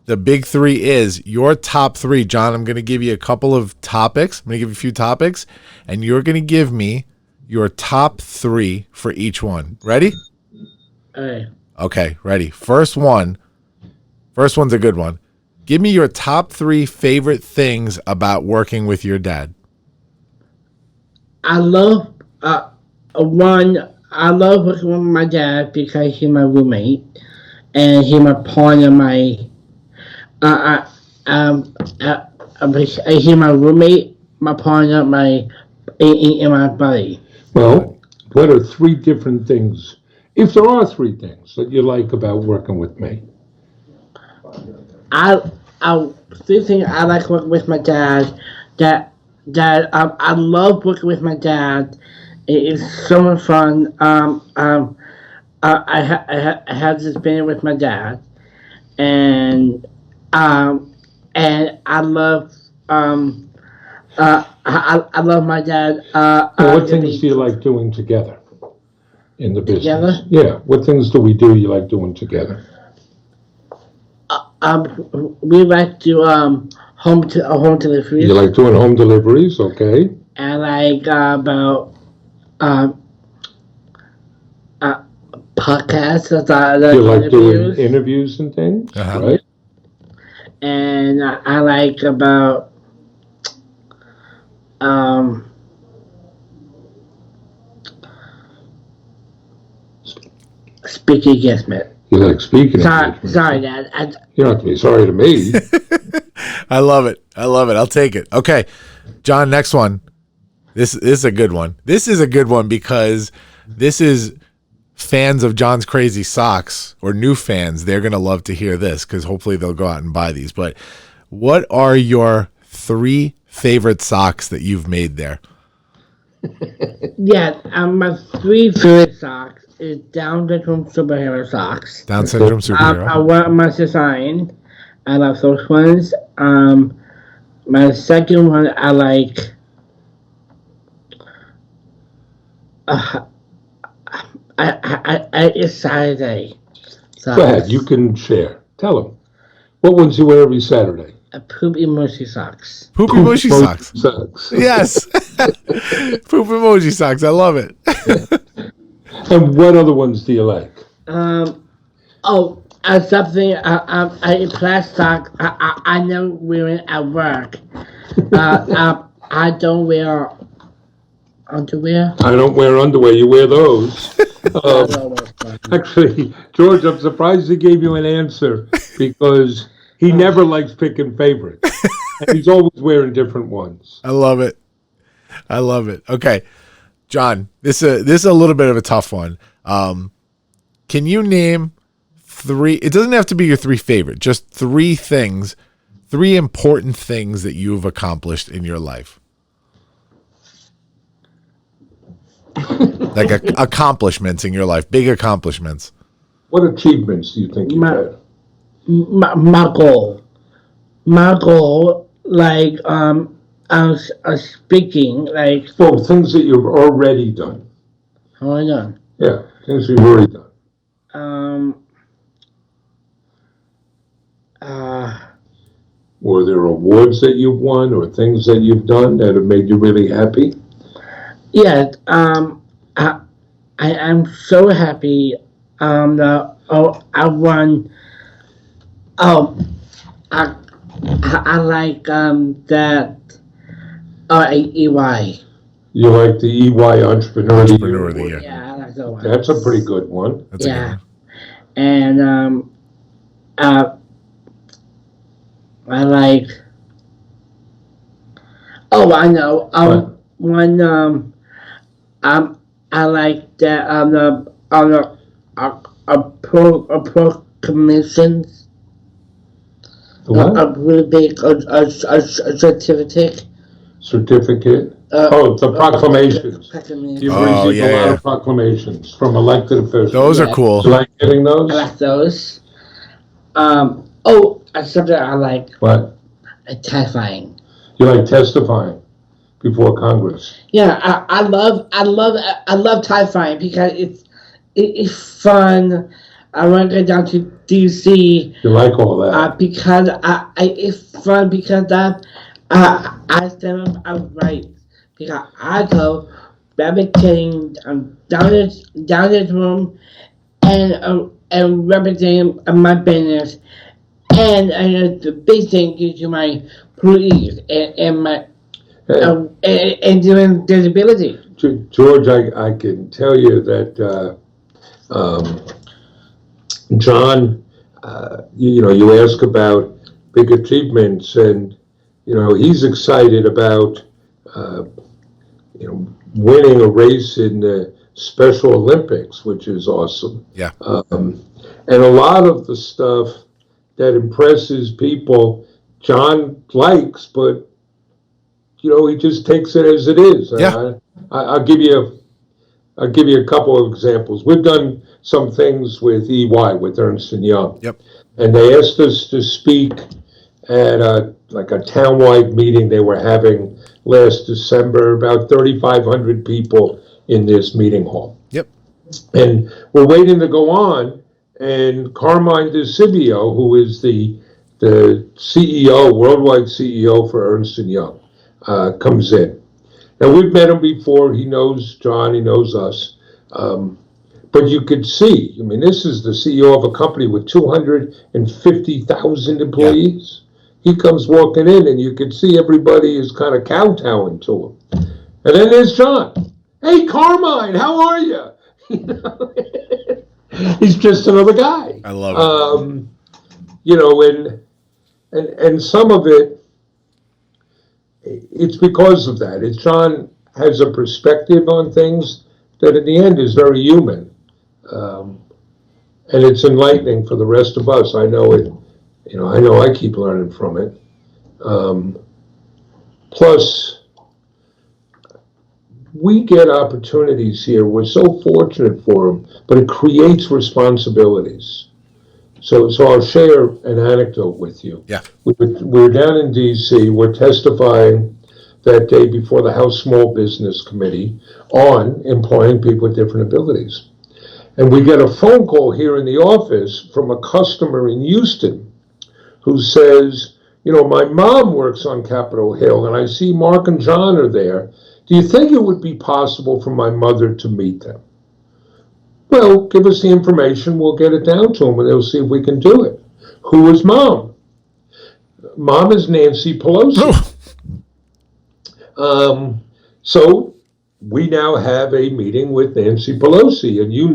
The big 3 is your top 3. John, I'm going to give you a couple of topics. I'm going to give you a few topics, and you're going to give me your top 3 for each one. Ready? All right. Okay, ready. First one's a good one. Give me your top 3 favorite things about working with your dad. I love working with my dad because he's my roommate and he's my part of my he's my roommate, my partner, my buddy. Well, what are 3 different things If there are three things that you like about working with me. Three things I like working with my dad. I love working with my dad. It is so much fun. I have this been with my dad, and I love I love my dad. What things do you like doing together in the business? Together? Yeah. What things do you like doing together? We like to home deliveries. You like doing home deliveries, okay? I like about podcasts. You like doing interviews and things, right? And I like about speaking engagement. You like speaking engagement. Sorry, Dad. You don't have to be sorry to me. I love it. I'll take it. Okay, John, next one. This is a good one. This is a good one because this is fans of John's Crazy Socks or new fans. They're going to love to hear this because hopefully they'll go out and buy these. But what are your 3 favorite socks that you've made there? Yeah, my 3 favorite socks is Down Syndrome Superhero socks. Down Syndrome Superhero. I want my design. I love those ones. My second one I like. It's Saturday. Go ahead, you can share. Tell them. What ones you wear every Saturday? Poop emoji socks. Poop emoji socks. Socks. Yes. Poop emoji socks. I love it. And what other ones do you like? Something. A plastic sock. I never wear it at work. I don't wear underwear. I don't wear underwear. You wear those. Actually, George, I'm surprised he gave you an answer because he never likes picking favorites. And he's always wearing different ones. I love it. Okay, John, this is a little bit of a tough one. Can you name 3? It doesn't have to be your 3 favorite. Just 3 things, 3 important things that you've accomplished in your life. Like accomplishments in your life, big accomplishments. What achievements do you think you've had? My goal, like I was speaking, like. Well, things that you've already done. Already done. Yeah, things you've already done. Were there awards that you've won or things that you've done that have made you really happy? Yeah, I'm so happy. I won. I like that. EY. You like the EY Entrepreneur of the Year? Yeah, I like that one. That's a pretty good one. That's a good one. And I like. Oh, I know. One. I like that proclamations. What? A really big certificate. Certificate? The proclamations. You've received a lot of proclamations from elected officials. Those are cool. Do you like getting those? I like those. Something I like. What? Testifying. You like testifying before Congress? Yeah, I love testifying because it's fun. I want to go down to DC. You like all that? Because it's fun because I stand up right because I go representing down this room and representing my business and the big thing is to my police and my and doing disability. George, I can tell you that John, you ask about big achievements, and he's excited about winning a race in the Special Olympics, which is awesome. Yeah. And a lot of the stuff that impresses people, John likes, but he just takes it as it is. Yeah. I'll give you a couple of examples. We've done some things with EY, with Ernst & Young. Yep. And they asked us to speak at a townwide meeting they were having last December, about 3,500 people in this meeting hall. Yep. And we're waiting to go on, and Carmine DeCibio, who is the CEO, worldwide CEO for Ernst & Young, comes in. Now, we've met him before. He knows John. He knows us. But you could see, this is the CEO of a company with 250,000 employees. Yeah. He comes walking in, and you could see everybody is kind of kowtowing to him. And then there's John. Hey, Carmine, how are you? He's just another guy. I love it. And some of it's because of that. John has a perspective on things that in the end is very human. And it's enlightening for the rest of us. I know it, I know I keep learning from it. Plus, we get opportunities here. We're so fortunate for them, but it creates responsibilities. So I'll share an anecdote with you. Yeah. We're down in D.C. We're testifying that day before the House Small Business Committee on employing people with different abilities. And we get a phone call here in the office from a customer in Houston who says, my mom works on Capitol Hill, and I see Mark and John are there. Do you think it would be possible for my mother to meet them? Well, give us the information. We'll get it down to them, and they'll see if we can do it. Who is Mom? Mom is Nancy Pelosi. So we now have a meeting with Nancy Pelosi, and you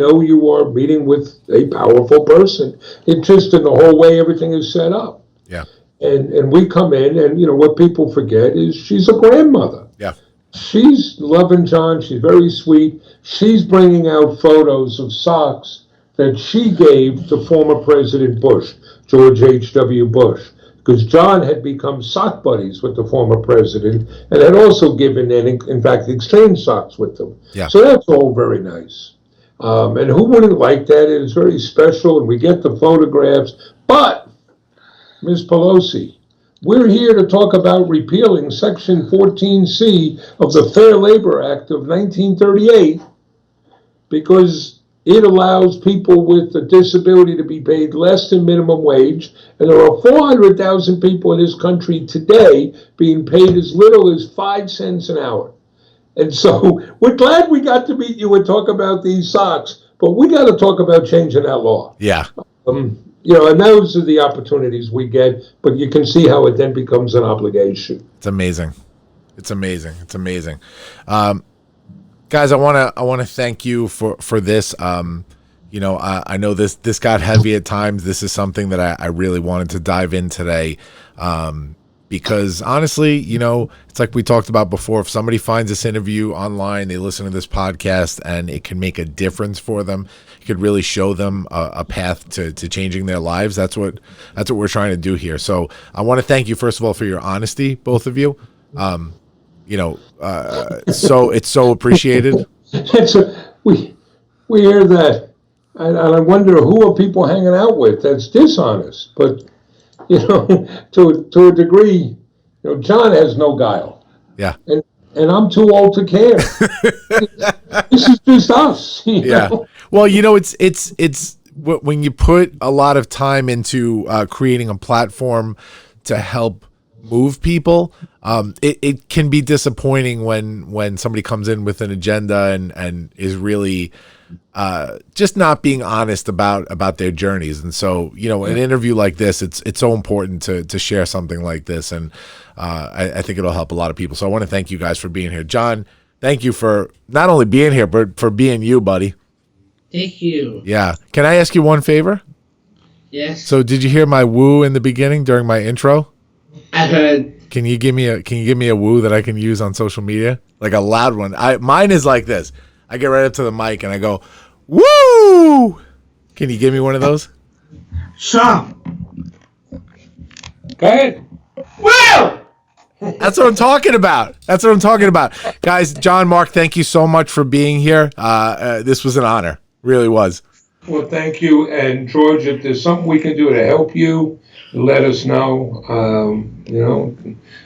are meeting with a powerful person. It's just in the whole way everything is set up. Yeah. And we come in, and what people forget is she's a grandmother. Yeah. She's loving John. She's very sweet. She's bringing out photos of socks that she gave to former President Bush, George H.W. Bush, because John had become sock buddies with the former president and had also given and, in fact, exchanged socks with them. Yeah. So that's all very nice. And who wouldn't like that? It is very special, and we get the photographs. But, Ms. Pelosi, we're here to talk about repealing Section 14C of the Fair Labor Act of 1938 because it allows people with a disability to be paid less than minimum wage, and there are 400,000 people in this country today being paid as little as 5 cents an hour. And so we're glad we got to meet you and talk about these socks, but we got to talk about changing that law. Yeah. And those are the opportunities we get, but you can see how it then becomes an obligation. It's amazing. It's amazing. It's amazing. Guys, I want to thank you for this. I know this got heavy at times. This is something that I really wanted to dive in today. Because honestly, it's like we talked about before. If somebody finds this interview online, they listen to this podcast, and it can make a difference for them, it could really show them a path to changing their lives. That's what we're trying to do here. So I want to thank you, first of all, for your honesty, both of you. So it's so appreciated. We hear that, and I wonder who are people hanging out with that's dishonest. But to a degree, John has no guile. Yeah. And I'm too old to care. This is just us. Yeah. Well, it's when you put a lot of time into creating a platform to help move people, it can be disappointing when somebody comes in with an agenda and is really just not being honest about their journeys. And so, an interview like this, it's so important to share something like this. And I think it'll help a lot of people. So I want to thank you guys for being here. John, thank you for not only being here, but for being you, buddy. Thank you. Yeah. Can I ask you one favor? Yes. So did you hear my woo in the beginning during my intro? I heard. Can you give me a woo that I can use on social media? Like a loud one. Mine is like this. I get right up to the mic and I go, woo! Can you give me one of those? So, Go ahead. well, That's what I'm talking about. That's what I'm talking about. Guys, John, Mark, thank you so much for being here. This was an honor. Really was. Well, thank you. And George, if there's something we can do to help you, let us know.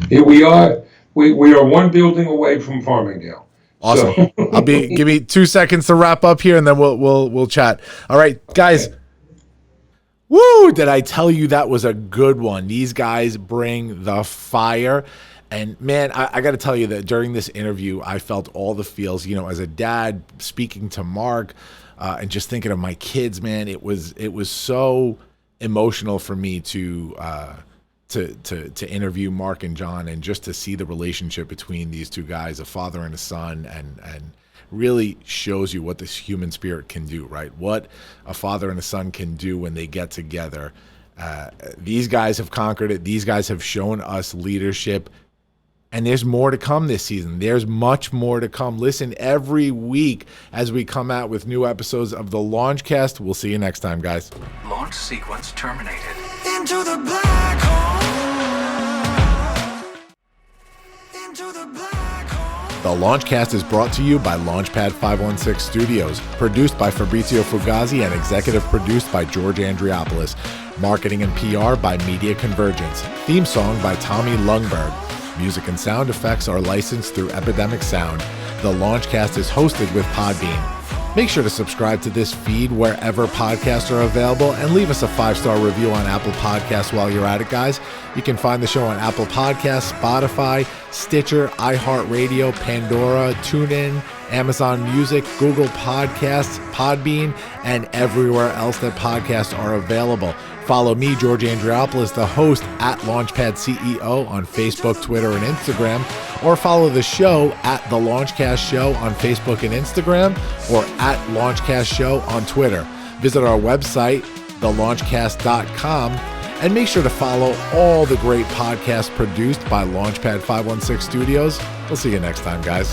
Here we are. We are one building away from Farmingdale. Awesome. So. Give me 2 seconds to wrap up here, and then we'll chat. All right, guys. Woo! Did I tell you that was a good one? These guys bring the fire. And man, I got to tell you that during this interview, I felt all the feels. As a dad speaking to Mark, and just thinking of my kids, man, it was so emotional for me to interview Mark and John, and just to see the relationship between these two guys, a father and a son, and really shows you what this human spirit can do, right? What a father and a son can do when they get together. These guys have conquered it. These guys have shown us leadership. And there's more to come this season. There's much more to come. Listen every week as we come out with new episodes of the Launchcast. We'll see you next time, guys. Launch sequence terminated. Into the black hole. Into the black hole. The Launchcast is brought to you by Launchpad 516 Studios, produced by Fabrizio Fugazi and executive produced by George Andriopoulos. Marketing and PR by Media Convergence. Theme song by Tommy Lungberg. Music and sound effects are licensed through Epidemic Sound. The Launchcast is hosted with Podbean. Make sure to subscribe to this feed wherever podcasts are available, and leave us a 5-star review on Apple Podcasts while you're at it, guys. You can find the show on Apple Podcasts, Spotify, Stitcher, iHeartRadio, Pandora, TuneIn, Amazon Music, Google Podcasts, Podbean, and everywhere else that podcasts are available. Follow me, George Andriopoulos, the host, at Launchpad CEO on Facebook, Twitter, and Instagram, or follow the show at The Launchcast Show on Facebook and Instagram, or at Launchcast Show on Twitter. Visit our website, thelaunchcast.com, and make sure to follow all the great podcasts produced by Launchpad 516 Studios. We'll see you next time, guys.